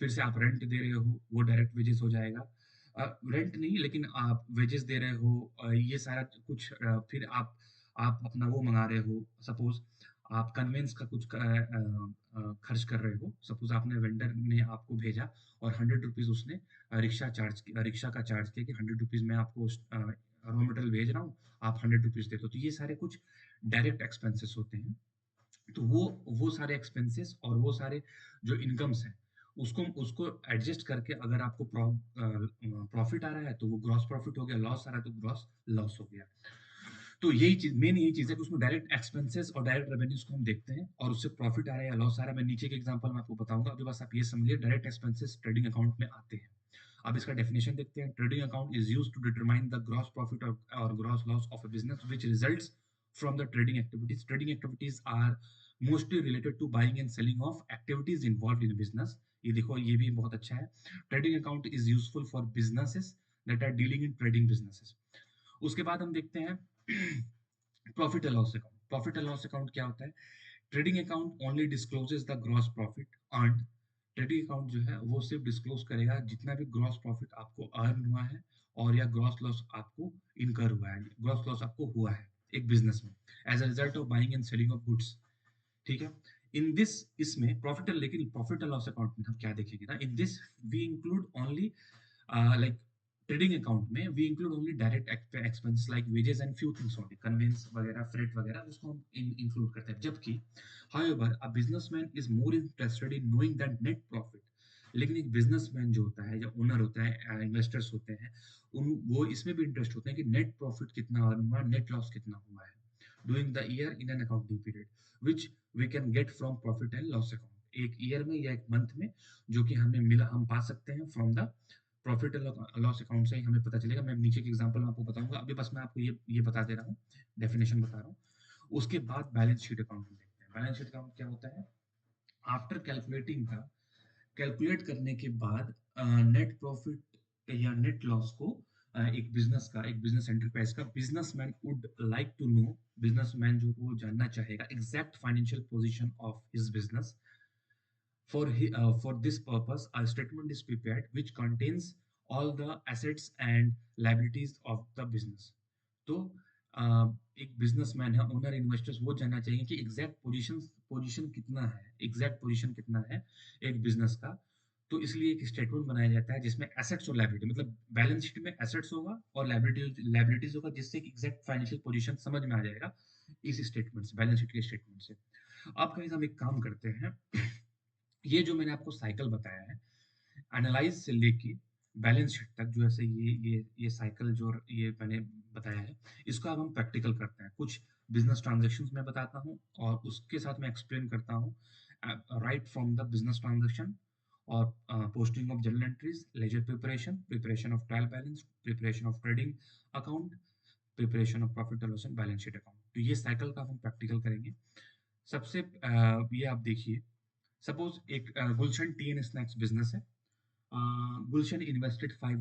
[SPEAKER 1] फिर से आप रेंट दे रहे हो, वो डायरेक्ट वेजेस हो जाएगा। रेंट नहीं लेकिन आप वेजेस दे रहे हो, ये सारा कुछ फिर आप अपना वो मंगा रहे हो, सपोज आप कन्वेंस का कुछ खर्च कर रहे हो, सपोज आपने वेंडर ने आपको भेजा और 100 रुपीज उसने रिक्शा का चार्ज किया कि 100 रुपीज मैं आपको रॉ मटेरियल भेज रहा हूँ, आप 100 रुपीज दे दो। तो ये सारे कुछ डायरेक्ट एक्सपेंसेस होते हैं। तो वो सारे एक्सपेंसेस और वो सारे जो इनकम्स हैं, उसको उसको एडजस्ट करके अगर आपको प्रॉफिट आ रहा है तो वो ग्रॉस प्रॉफिट हो गया, लॉस आ रहा है तो ग्रॉस लॉस हो गया। तो यही चीज, मेन यही चीज है कि उसमें डायरेक्ट एक्सपेंसेस और डायरेक्ट रेवेन्यूज को हम देखते हैं और उससे प्रॉफिट आ रहा है या लॉस आ रहा है। मैं नीचे के एग्जांपल में आपको बताऊंगा, अभी बस आप ये समझिए डायरेक्ट एक्सपेंसेस ट्रेडिंग अकाउंट में आते हैं। अब इसका डेफिनेशन देखते हैं। Trading account is used to determine the gross profit और gross loss of a business which results from the trading activities. Trading activities are mostly related to buying and selling of activities involved in business. ये देखो, ये भी बहुत अच्छा है। Trading account is useful for businesses that are dealing in trading businesses. उसके बाद हम देखते हैं profit and loss account. Profit and loss account क्या होता है? Trading account only discloses the gross profit earned. Trading account जो है वो सिर्फ डिस्क्लोज करेगा जितना भी ग्रॉस प्रॉफिट आपको अर्न हुआ है और या ग्रॉस लॉस आपको इनकर हुआ है, ग्रॉस लॉस आपको हुआ है एक बिजनेस में as a result of buying and selling of goods. ठीक है। इन दिस, इसमें प्रॉफिट, लेकिन प्रॉफिट एंड लॉस अकाउंट में हम क्या देखेंगे ना, in this we include only like trading account में we include only direct expense like wages and few things only, conveyance वगैरह, फ्रेट वगैरह, उसको हम इंक्लूड करते हैं। जबकि however a businessman is more interested in knowing the net profit. लेकिन एक बिजनेसमैन जो होता है या ओनर होता है, इन्वेस्टर्स होते हैं, उन वो इसमें भी इंटरेस्ट होते हैं कि नेट प्रॉफिट कितना अर्न हुआ, नेट लॉस कितना हुआ है during the year in an accounting period, which we can get from profit and loss account. एक ईयर में या एक मंथ में जो कि हमें मिला, हम पा सकते हैं from the profit and loss account से ही हमें पता चलेगा। मैं नीचे के एग्जांपल में आपको बताऊंगा, अभी बस मैं आपको ये बता दे रहा हूँ, डेफिनेशन बता रहा हूँ। उसके बाद बैलेंस शीट अकाउंट में देखते हैं। बैलेंस शीट अकाउंट क्या होता है? आफ्टर कैलकुलेटिंग द, कैलकुलेट करने के बाद नेट प्रॉफिट या नेट लॉस को एक बिजनेस का, एक बिजनेस एंटरप्राइज का businessman would like to know, businessman जो वो जानना चाहेगा exact financial position of his business. For this purpose, a statement is prepared which contains all the assets and liabilities of the business. तो एक businessman है, owner, investors वो जानना चाहिए कि एग्जैक्ट पोजीशन कितना है, एग्जैक्ट पोजीशन कितना है एक बिजनेस का। तो इसलिए एक स्टेटमेंट बनाया जाता है जिसमें एसेट्स और लायबिलिटी, मतलब बैलेंस शीट में एसेट्स होगा और लायबिलिटीज होगा, जिससे एग्जैक्ट फाइनेंशियल पोजीशन समझ में आ जाएगा इस स्टेटमेंट से, बैलेंस शीट के स्टेटमेंट से। अब कहीं हम एक काम करते हैं, ये जो मैंने आपको साइकिल बताया है, एनालाइज से लेके बैलेंस शीट तक, जो ऐसे ये साइकिल जो ये मैंने बताया है, इसको अब हम प्रैक्टिकल करते हैं। कुछ बिजनेस ट्रांजैक्शंस मैं बताता हूँ और उसके साथ मैं एक्सप्लेन करता हूँ right from the business transaction और posting of journal entries, ledger preparation, preparation of trial balance, preparation of trading account, preparation of profit and loss and balance sheet account. तो ये साइकिल का हम प्रैक्टिकल करेंगे। सबसे ये आप देखिए, सपोज एक Gulshan tea and snacks business है। Gulshan invested 5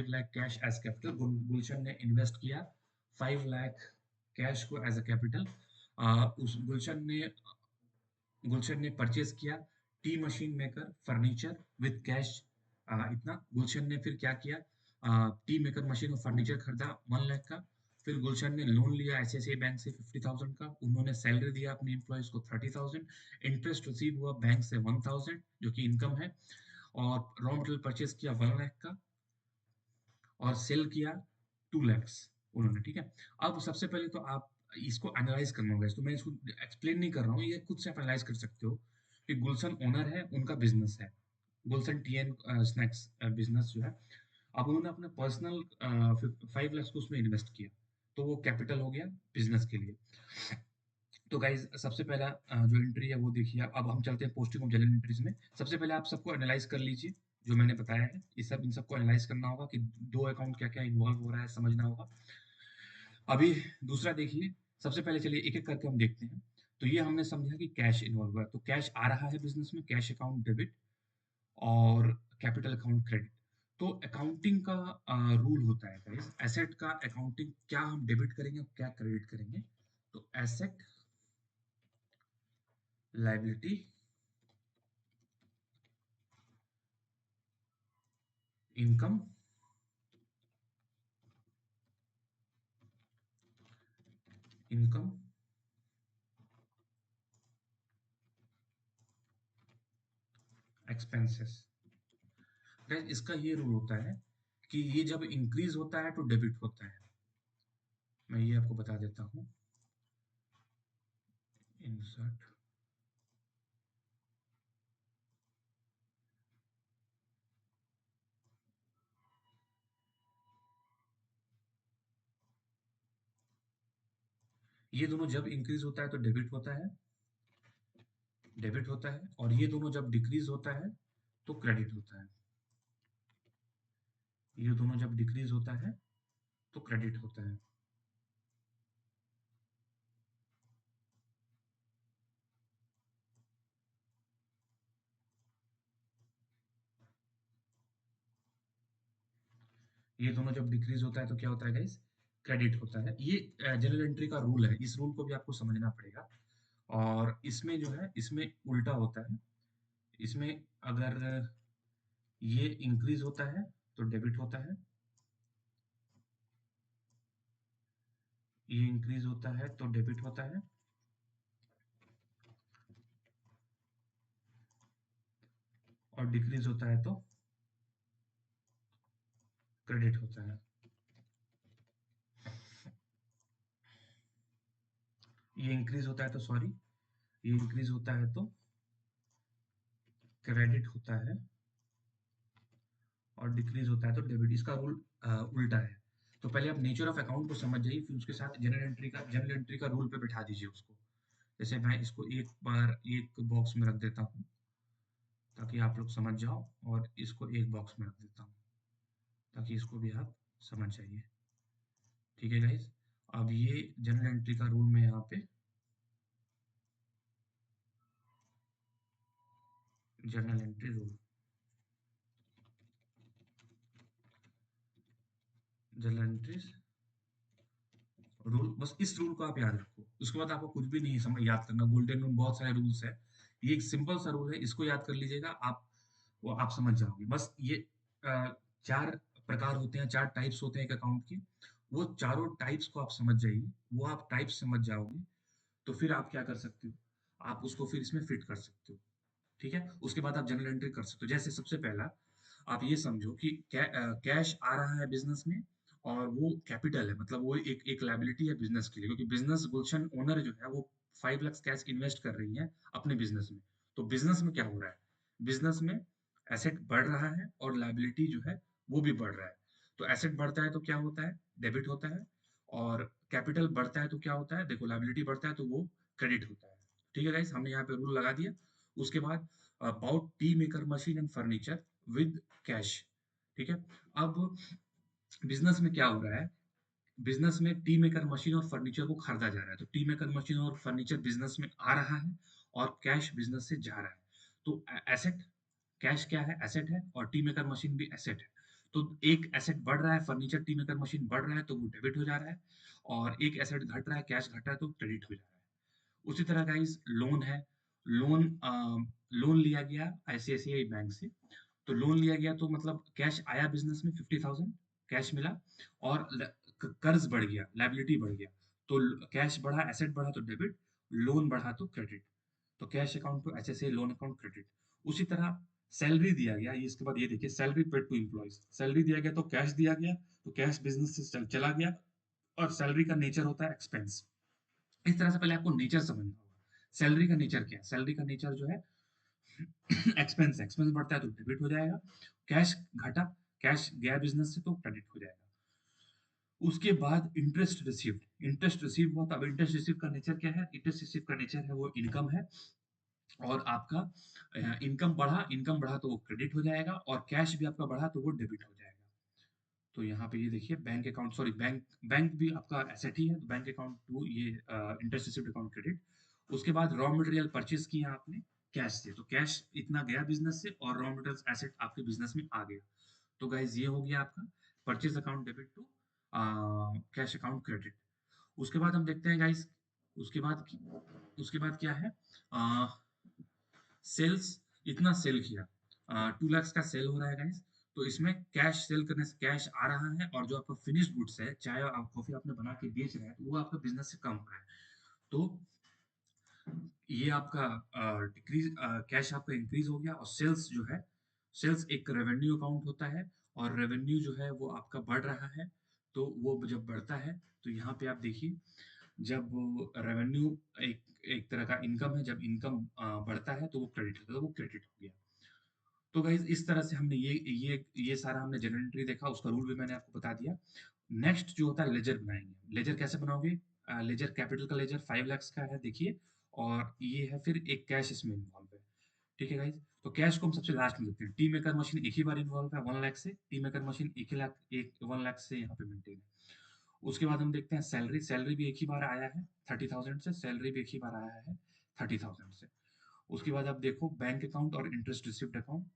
[SPEAKER 1] lakh cash as capital. Gulshan ने इन्वेस्ट किया 5 लाख कैश को एज अ कैपिटल। उस गुलशन ने परचेज किया tea machine maker furniture with cash. इतना गुलशन ने फिर क्या किया, टी मेकर मशीन और फर्नीचर खरीदा 1 लाख का। फिर गुलशन ने लोन लिया ICICI बैंक से 50,000 का। उन्होंने सैलरी दिया अपने एम्प्लॉयज को 30,000। इंटरेस्ट रिसीव हुआ बैंक से 1,000 जो कि इनकम है। और रॉ मटेरियल परचेज किया 1 लाख का और सेल किया 2 lakhs उन्होंने। ठीक है। अब सबसे पहले तो आप इसको एनालाइज करना होगा, तो मैं इसको एक्सप्लेन नहीं कर रहा हूँ, ये खुद से आप एनालाइज कर सकते हो कि गुलशन ओनर है, उनका बिजनेस है गुलशन टी एंड स्नैक्स बिजनेस जो है। अब उन्होंने अपने पर्सनल 5 lakhs को उसमें इन्वेस्ट किया, तो वो कैपिटल हो गया बिजनेस के लिए। तो गाइज सबसे पहला जो एंट्री है वो देखिए। अब हम चलते हैं पोस्टिंग ऑफ जर्नल एंट्रीज में। सबसे पहले आप सबको एनालाइज कर लीजिए जो मैंने बताया है, ये सब, इन सबको एनालाइज करना होगा कि दो अकाउंट क्या क्या इन्वॉल्व हो रहा है, समझना होगा। अभी दूसरा देखिए, सबसे पहले चलिए एक एक करके हम देखते हैं। तो ये हमने समझा कि कैश इन्वॉल्व हुआ है, तो कैश आ रहा है बिजनेस में, कैश अकाउंट डेबिट और कैपिटल अकाउंट क्रेडिट। तो अकाउंटिंग का रूल होता है गाइस, एसेट का अकाउंटिंग क्या हम डेबिट करेंगे और क्या क्रेडिट करेंगे। तो asset, liability, income, income expenses. Guys इसका ये रूल होता है कि ये जब इंक्रीज होता है तो डेबिट होता है। मैं ये आपको बता देता हूँ। इंसर्ट, ये दोनों जब इंक्रीज होता है तो डेबिट होता है, डेबिट होता है, और ये दोनों जब डिक्रीज होता है तो क्रेडिट होता है। ये दोनों जब डिक्रीज होता है तो क्रेडिट होता है। ये दोनों जब डिक्रीज होता है तो क्या होता है गाइस? क्रेडिट होता है। ये जनरल एंट्री का रूल है, इस रूल को भी आपको समझना पड़ेगा। और इसमें जो है, इसमें उल्टा होता है। इसमें अगर ये इंक्रीज होता है तो डेबिट होता है, ये इंक्रीज होता है तो डेबिट होता है, और डिक्रीज होता है तो क्रेडिट होता है। ये इंक्रीज होता है तो सॉरी, ये इंक्रीज होता है तो क्रेडिट होता है, और डिक्रीज होता है तो डेबिट। इसका रूल उल्टा है। तो पहले आप नेचर ऑफ अकाउंट को समझ जाइए, फिर उसके साथ जनरल एंट्री का रूल पे बैठा दीजिए उसको। जैसे मैं इसको एक बार एक बॉक्स में रख देता हूँ ताकि आप लोग समझ जाओ, और इसको एक बॉक्स में रख देता हूँ ताकि इसको भी आप समझ जाइए। ठीक है गाइस, अब ये जनरल एंट्री का रूल में यहाँ पे general entry rule, general entries rule, बस इस रूल को आप याद रखो। उसके बाद आपको कुछ भी नहीं समझ याद करना, गोल्डन रूल बहुत सारे रूल्स है। ये एक सिंपल सा रूल है, इसको याद कर लीजिएगा आप, वो आप समझ जाओगे। बस ये चार प्रकार होते हैं, चार टाइप्स होते हैं एक अकाउंट के। वो चारों टाइप्स को आप समझ जाइए, वो आप टाइप्स समझ जाओगे तो फिर आप क्या कर सकते हो, आप उसको फिर इसमें फिट कर सकते हो। ठीक है, उसके बाद आप जनरल एंट्री कर सकते हो। जैसे सबसे पहला आप ये समझो कि कैश आ रहा है बिजनेस में, और वो कैपिटल है, मतलब वो एक एक लाइबिलिटी है बिजनेस के लिए, क्योंकि बिजनेस गुलशन ओनर जो है वो 5 लाख कैश इन्वेस्ट कर रही है अपने बिजनेस में। तो बिजनेस में क्या हो रहा है, बिजनेस में एसेट बढ़ रहा है और लाइबिलिटी जो है वो भी बढ़ रहा है। तो एसेट बढ़ता है तो क्या होता है, डेबिट होता है। और कैपिटल बढ़ता है तो क्या होता है, देखो लाइबिलिटी बढ़ता है तो वो क्रेडिट होता है। ठीक है गाइस, हमने यहाँ पे रूल लगा दिया। उसके बाद about T maker machine and furniture with cash. ठीक है, अब बिजनेस में क्या हो रहा है, बिजनेस में टी मेकर मशीन और फर्नीचर को खरीदा जा रहा है। तो टी मेकर मशीन और फर्नीचर बिजनेस में आ रहा है, और कैश बिजनेस से जा रहा है। तो एसेट, कैश क्या है, एसेट है, और टी मेकर मशीन भी एसेट है। तो एक एसेट बढ़ रहा है, फर्नीचर टी मेकर मशीन बढ़ रहा है तो वो डेबिट हो जा रहा है, और एक एसेट घट रहा है, कैश घट रहा है तो क्रेडिट हो जा रहा है। उसी तरह गाइस लोन है, लोन लोन लिया गया आईसीआईसीआई बैंक से। तो लोन लिया गया तो मतलब कैश आया बिजनेस में 50,000 कैश मिला, और कर्ज बढ़ गया, लाइबिलिटी बढ़ गया। तो कैश बढ़ा, एसेट बढ़ा तो डेबिट, लोन बढ़ा तो क्रेडिट। तो कैश अकाउंट तो ऐसे से लोन अकाउंट क्रेडिट। उसी तरह सैलरी दिया गया, ये इसके बाद ये देखिए, salary paid to employees, salary दिया गया तो कैश दिया गया, तो कैश बिजनेस से चला गया, और सैलरी का नेचर होता है एक्सपेंस। इस तरह से पहले आपको नेचर समझना होगा। सैलरी का नेचर क्या है, सैलरी का नेचर जो है एक्सपेंस, एक्सपेंस बढ़ता है तो डेबिट हो जाएगा। कैश घटा, कैश गया बिजनेस से तो क्रेडिट हो जाएगा। उसके बाद इंटरेस्ट रिसीव्ड, इंटरेस्ट रिसीव हुआ, तो अब इंटरेस्ट रिसीव का नेचर क्या है, इंटरेस्ट रिसीव का नेचर है वो इनकम है। और आपका इनकम बढ़ा तो वो क्रेडिट हो जाएगा, और कैश भी आपका बढ़ा तो वो डेबिट हो जाएगा। तो यहाँ पे ये देखिए, bank account, sorry bank, bank भी आपका एसेट ही है, तो बैंक अकाउंट टू ये इंटरेस्ट रिसीव्ड अकाउंट क्रेडिट। उसके बाद रॉ मटेरियल परचेज किया आपने कैश से, तो कैश इतना गया बिजनेस से, और रॉ मटेरियल एसेट आपके बिजनेस में आ गया। तो गाइज ये हो गया आपका purchase account debit to cash account credit. उसके बाद हम देखते हैं गाइज, उसके बाद उसके बाद क्या है, सेल्स, इतना सेल किया, 2 लाख का सेल हो रहा है गाइस। तो इसमें कैश सेल करने से कैश आ रहा है, और जो आपका फिनिश गुड्स है, चाहे आप कॉफी आपने बना के बेच रहे हैं, तो वो आपका बिजनेस से कम हो रहा है। तो ये आपका डिक्रीज कैश आपका इंक्रीज हो गया, और सेल्स जो है, सेल्स एक रेवेन्यू अकाउंट होता है, और रेवेन्यू जो है वो आपका बढ़ रहा है। तो वो जब बढ़ता है तो यहाँ पे आप देखिए, जब रेवेन्यू एक एक तरह का इनकम है, जब इनकम बढ़ता है तो वो क्रेडिट होता है, तो वो क्रेडिट हो गया। तो गाइज इस तरह से हमने ये सारा हमने जनरल एंट्री देखा, उसका रूल भी मैंने आपको बता दिया। नेक्स्ट जो होता है लेजर बनाएंगे। लेजर कैसे बनाओगे? लेजर कैपिटल का लेजर 5 लाख का है देखिए, और ये है फिर एक कैश इसमें इन्वॉल्व है। ठीक है गाइज, तो कैश को हम सबसे लास्ट में देखते हैं। टी मेकर मशीन एक ही बार इन्वॉल्व है 1 लाख से, टी मेकर मशीन 1 लाख, एक 1 लाख से यहाँ पे मेंटेन है। उसके बाद हम देखते हैं सैलरी। सैलरी भी एक ही बार आया है 30,000 से, सैलरी भी एक ही बार आया है 30,000 से। उसके बाद आप देखो बैंक अकाउंट और इंटरेस्ट रिसिप्ट अकाउंट।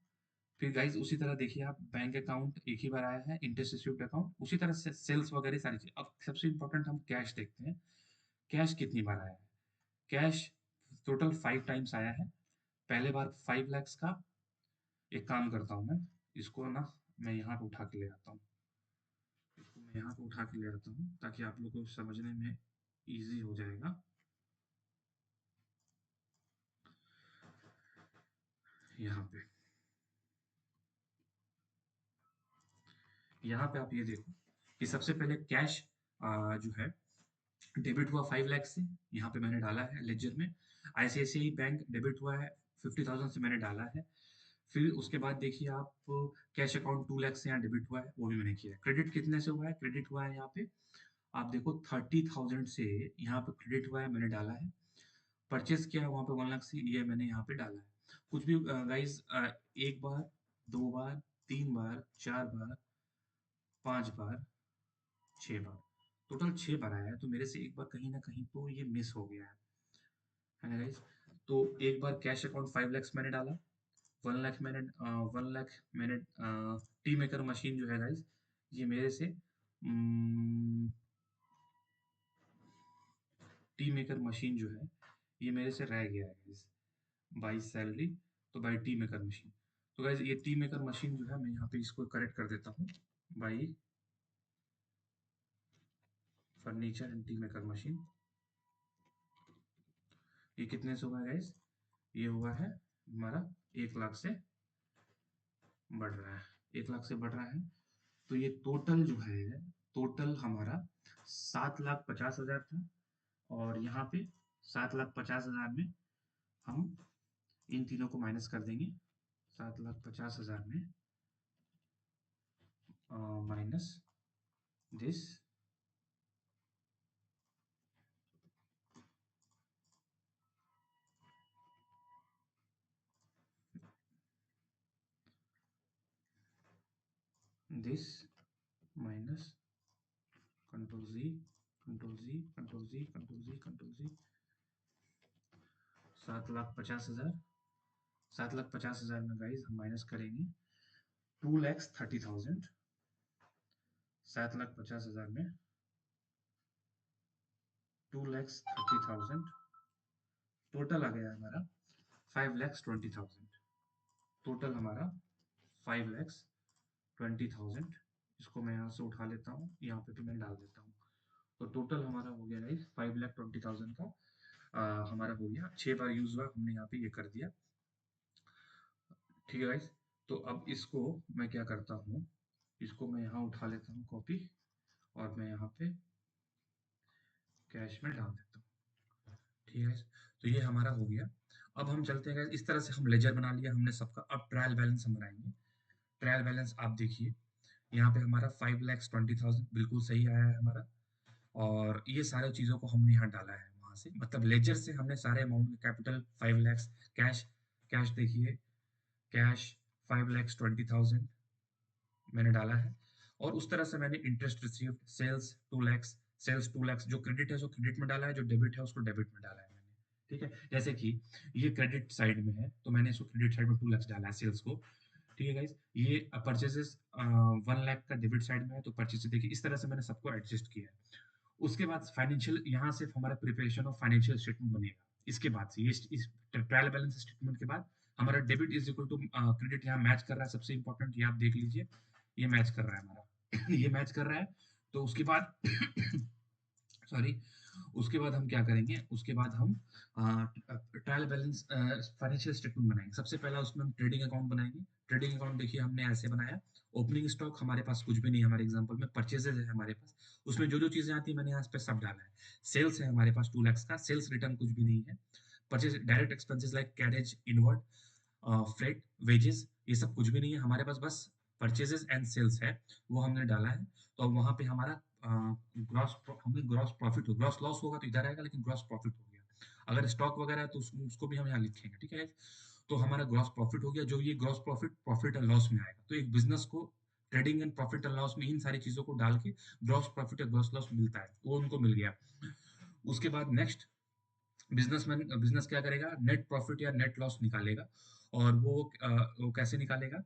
[SPEAKER 1] फिर गाइज उसी तरह देखिए आप, बैंक अकाउंट एक ही बार आया है, इंटरेस्ट रिसीव्ड अकाउंट उसी तरह से, सेल्स वगैरह सारी चीज। अब सबसे इंपॉर्टेंट हम कैश देखते हैं। कैश कितनी बार आया है? कैश टोटल 5 टाइम्स आया है। पहले बार 5 lakhs का। एक काम करता हूँ मैं, इसको ना मैं यहाँ पे उठा के ले आता हूँ, इसको मैं यहाँ पे उठा के ले आता हूँ ताकि आप लोगों को समझने में इजी हो जाएगा। यहाँ पे, यहाँ पे आप ये देखो कि सबसे पहले कैश जो है डेबिट हुआ 5 लाख से, यहाँ पे मैंने डाला है लेजर में। आईसीआईसीआई बैंक डेबिट हुआ है 50,000 से, मैंने डाला है। फिर उसके बाद देखिए आप, कैश अकाउंट 2 लाख से यहाँ डेबिट हुआ है, वो भी मैंने किया है। क्रेडिट कितने से हुआ है? क्रेडिट हुआ है यहाँ पे, आप देखो 30,000 से यहाँ पे क्रेडिट हुआ है, मैंने डाला है। परचेज किया है वहाँ पे 1 लाख से, ये मैंने यहाँ पे डाला है। कुछ भी गाइस, एक बार, दो बार, 3 बार, 4 बार, 5 बार, 6 बार, टोटल 6 बार आया है। तो मेरे से एक बार कहीं ना कहीं तो ये मिस हो गया है ना गाइस? तो एक बार कैश अकाउंट 5 lakhs मैंने डाला, 1 लाख मैंने 1 लाख मैंने टी मेकर मशीन जो है गाइस, ये मेरे से टी मेकर मशीन जो है, ये मेरे से रह गया है गाइस, बाई सैलरी, तो बाई टी मेकर मशीन। तो गाइस ये टी मेकर मशीन जो है, मैं यहाँ पे इसको करेक्ट कर देता हूँ, by furniture and T maker machine. ये कितने से हुआ है गाइस? ये हुआ है हमारा 1 लाख से बढ़ रहा है, 1 लाख से बढ़ रहा है। तो ये टोटल जो है, टोटल हमारा 7,50,000 था। और यहाँ पे 7,50,000 में हम इन तीनों को माइनस कर देंगे। 7,50,000 में minus this, this minus control G, control G, control G, control G, control G. 7,50,000, 7,50,000 में गाइज हम माइनस करेंगे 2,30,000। 7,50,000 में 2,30,000, टोटल आ गया हमारा 5,20,000। टोटल हमारा 5,20,000। इसको मैं यहाँ से उठा लेता हूँ, यहाँ पे भी मैं डाल देता हूँ। तो टोटल हमारा हो गया गाइस 5,20,000 का, हमारा हो गया। 6 बार यूज हुआ, हमने यहाँ पे ये कर दिया। ठीक है गाइस, तो अब इसको मैं क्या करता हूँ, इसको मैं यहाँ उठा लेता हूँ कॉपी, और मैं यहाँ पे कैश में डाल देता हूँ। ठीक है guys? तो ये हमारा हो गया। अब हम चलते हैं guys, इस तरह से हम लेजर बना लिया हमने सबका। अब ट्रायल बैलेंस हम बनाएंगे। ट्रायल बैलेंस आप देखिए, यहाँ पे हमारा 5,20,000 बिल्कुल सही आया है हमारा, और ये सारी चीज़ों को हमने यहाँ डाला है वहाँ से, मतलब लेजर से हमने सारे अमाउंट में कैपिटल 5 lakhs, कैश, कैश देखिए, कैश 5,20,000 मैंने डाला है। और उस तरह से मैंने interest received, sales 2 lakhs, sales 2 lakhs, जो क्रेडिट है उसको क्रेडिट में डाला है, जो डेबिट है उसको डेबिट में डाला है मैंने। ठीक है, जैसे कि ये क्रेडिट साइड में है तो मैंने इसको क्रेडिट साइड में 2 lakhs डाला है सेल्स को। ठीक है गाइस, ये परचेजेस 1 लाख का डेबिट साइड में है, तो परचेज देखिए इस तरह से मैंने सबको एडजस्ट किया है। उसके बाद फाइनेंशियल, यहाँ से हमारा प्रिपरेशन ऑफ फाइनेंशियल स्टेटमेंट बनेगा। इसके बाद से ये इस ट्रायल बैलेंस स्टेटमेंट के बाद हमारा debit is equal to credit यहाँ मैच कर रहा है। सबसे इंपॉर्टेंट ये आप देख लीजिए, ये मैच कर रहा है हमारा ये मैच कर रहा है। तो उसके बाद सॉरी, उसके बाद हम क्या करेंगे, उसके बाद हम ट्रायल बैलेंस फाइनेंशियल स्टेटमेंट बनाएंगे। सबसे पहला उसमें हम ट्रेडिंग अकाउंट बनाएंगे। ट्रेडिंग अकाउंट देखिए हमने ऐसे बनाया, ओपनिंग स्टॉक हमारे पास कुछ भी नहीं है, हमारे एग्जांपल में परचेजेज है हमारे पास, उसमें जो जो चीजें आती है मैंने यहाँ पे सब डाला है। सेल्स है हमारे पास 2 लाख का, सेल्स रिटर्न कुछ भी नहीं है। Purchase direct expenses like carriage inward, freight, wages, ये सब कुछ भी नहीं है हमारे पास, बस परचेजेस एंड सेल्स है, वो हमने डाला है। तो अब वहां पे हमारा ग्रॉस, हमें ग्रॉस प्रॉफिट हो, ग्रॉस लॉस होगा तो इधर आएगा, लेकिन ग्रॉस प्रॉफिट हो गया। अगर स्टॉक वगैरह है तो उसको भी हम यहाँ लिखेंगे, ठीक है। तो हमारा ग्रॉस प्रॉफिट हो गया, जो ये gross profit profit and loss में आएगा। तो एक बिजनेस को trading and profit and loss में इन सारी चीजों को डाल के ग्रॉस प्रॉफिट या ग्रॉस लॉस मिलता है, वो उनको मिल गया। उसके बाद नेक्स्ट, बिजनेसमैन बिजनेस क्या करेगा, नेट प्रॉफिट या नेट लॉस निकालेगा। और वो कैसे निकालेगा,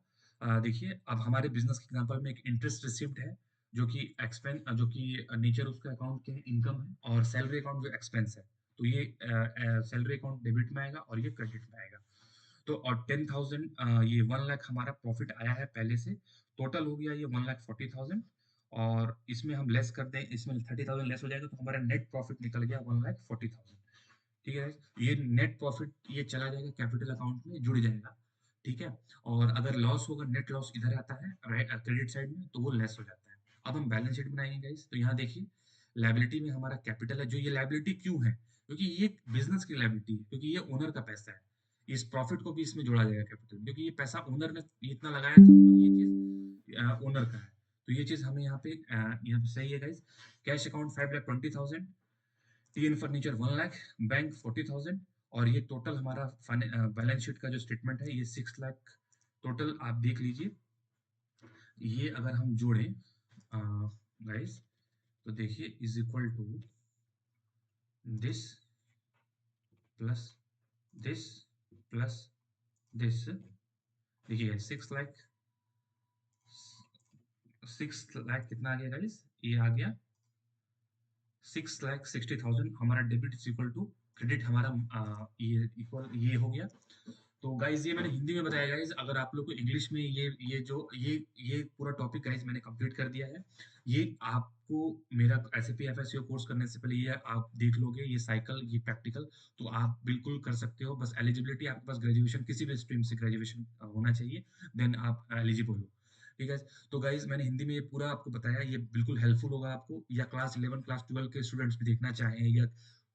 [SPEAKER 1] देखिए अब हमारे बिजनेस के एग्जांपल में एक इंटरेस्ट रिसिप्ट है, जो कि एक्सपेंस, जो कि नेचर उसका अकाउंट के इनकम है, और सैलरी अकाउंट जो एक्सपेंस है। तो ये सैलरी अकाउंट डेबिट में आएगा और ये क्रेडिट में आएगा। तो और 10,000, ये 1 लाख हमारा प्रॉफिट आया है पहले से, टोटल हो गया ये 1,40,000। और इसमें हम लेस कर दें, इसमें 30,000 लेस हो जाएगा, तो हमारा नेट प्रॉफिट निकल गया 1,40,000। ठीक है, ये नेट प्रॉफिट ये चला जाएगा कैपिटल अकाउंट में, जुड़ जाएगा। ठीक है, और अगर लॉस होगा, नेट लॉस इधर आता है राइट क्रेडिट साइड में, तो वो लेस हो जाता है। अब हम बैलेंस शीट बनाएंगे गाइस, तो यहाँ देखिए लायबिलिटी में हमारा कैपिटल है। जो ये लायबिलिटी क्यों है, क्योंकि ये बिजनेस की लायबिलिटी है, क्योंकि ये ओनर का पैसा है। इस प्रॉफिट को भी इसमें जोड़ा जाएगा कैपिटल, क्योंकि ये पैसा ओनर ने इतना लगाया था, और ये चीज ओनर का है। तो ये चीज हमें यहाँ पे सही है guys. Cash account 5,20,000, TN furniture 1 lakh, bank 40,000। और ये टोटल हमारा बैलेंस शीट का जो स्टेटमेंट है, ये 6 लाख टोटल आप देख लीजिए। ये अगर हम जोड़ें गाइस, तो देखिए is equal to this plus this plus this. देखिए 6 लाख, 6 लाख कितना आ गया गाइस, ये आ गया 6,60,000। हमारा debit is equal to credit, हमारा ये इक्वल ये हो गया। तो गाइज ये मैंने हिंदी में बताया गाइज, अगर आप लोग को इंग्लिश में ये पूरा टॉपिक गाइज मैंने कंप्लीट कर दिया है। ये आपको मेरा एसएपी एफएससीओ कोर्स करने से पहले ये आप देख लोगे, ये साइकिल, ये प्रैक्टिकल, तो आप बिल्कुल कर सकते हो। बस एलिजिबिलिटी आपके पास ग्रेजुएशन, किसी भी स्ट्रीम से ग्रेजुएशन होना चाहिए, देन आप एलिजिबल हो। ठीक है, तो गाइज मैंने हिंदी में ये पूरा आपको बताया, ये बिल्कुल हेल्पफुल होगा आपको, या क्लास 11 क्लास 12 के स्टूडेंट्स भी देखना चाहें, या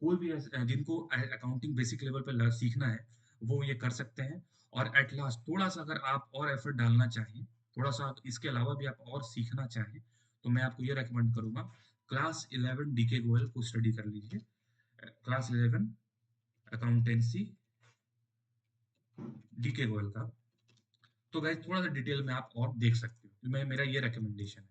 [SPEAKER 1] कोई भी जिनको अकाउंटिंग बेसिक लेवल पर सीखना है, वो ये कर सकते हैं। और एट लास्ट थोड़ा सा अगर आप और एफर्ट डालना चाहें, थोड़ा सा इसके अलावा भी आप और सीखना चाहें, तो मैं आपको ये रेकमेंड करूंगा, क्लास 11 डीके गोयल को स्टडी कर लीजिए। क्लास 11 अकाउंटेंसी डीके गोयल का, तो गाइज थोड़ा सा डिटेल में आप और देख सकते हो, तो मैं मेरा ये रिकमेंडेशन है।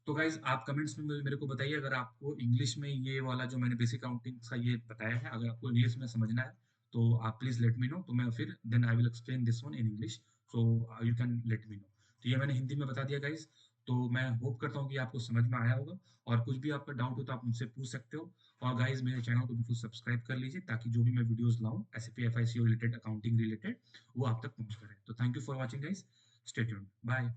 [SPEAKER 1] तो गाइज आप कमेंट्स में मेरे को बताइए, अगर आपको इंग्लिश में ये वाला जो मैंने बेसिक अकाउंटिंग का ये बताया है, अगर आपको इंग्लिश में समझना है, तो आप प्लीज लेट मी नो, तो मैं फिर then I will explain this one in English, so you can let me know. तो ये मैंने हिंदी में बता दिया गाइज, तो मैं होप करता हूँ कि आपको समझ में आया होगा। और कुछ भी आपका डाउट हो तो आप मुझसे पूछ सकते हो। और गाइज मेरे चैनल को बिल्कुल सब्सक्राइब कर लीजिए, ताकि जो भी मैं वीडियोस लाऊं SAP FICO related, accounting related, वो आप तक पहुंच करे। तो thank you for watching guys, stay tuned, bye.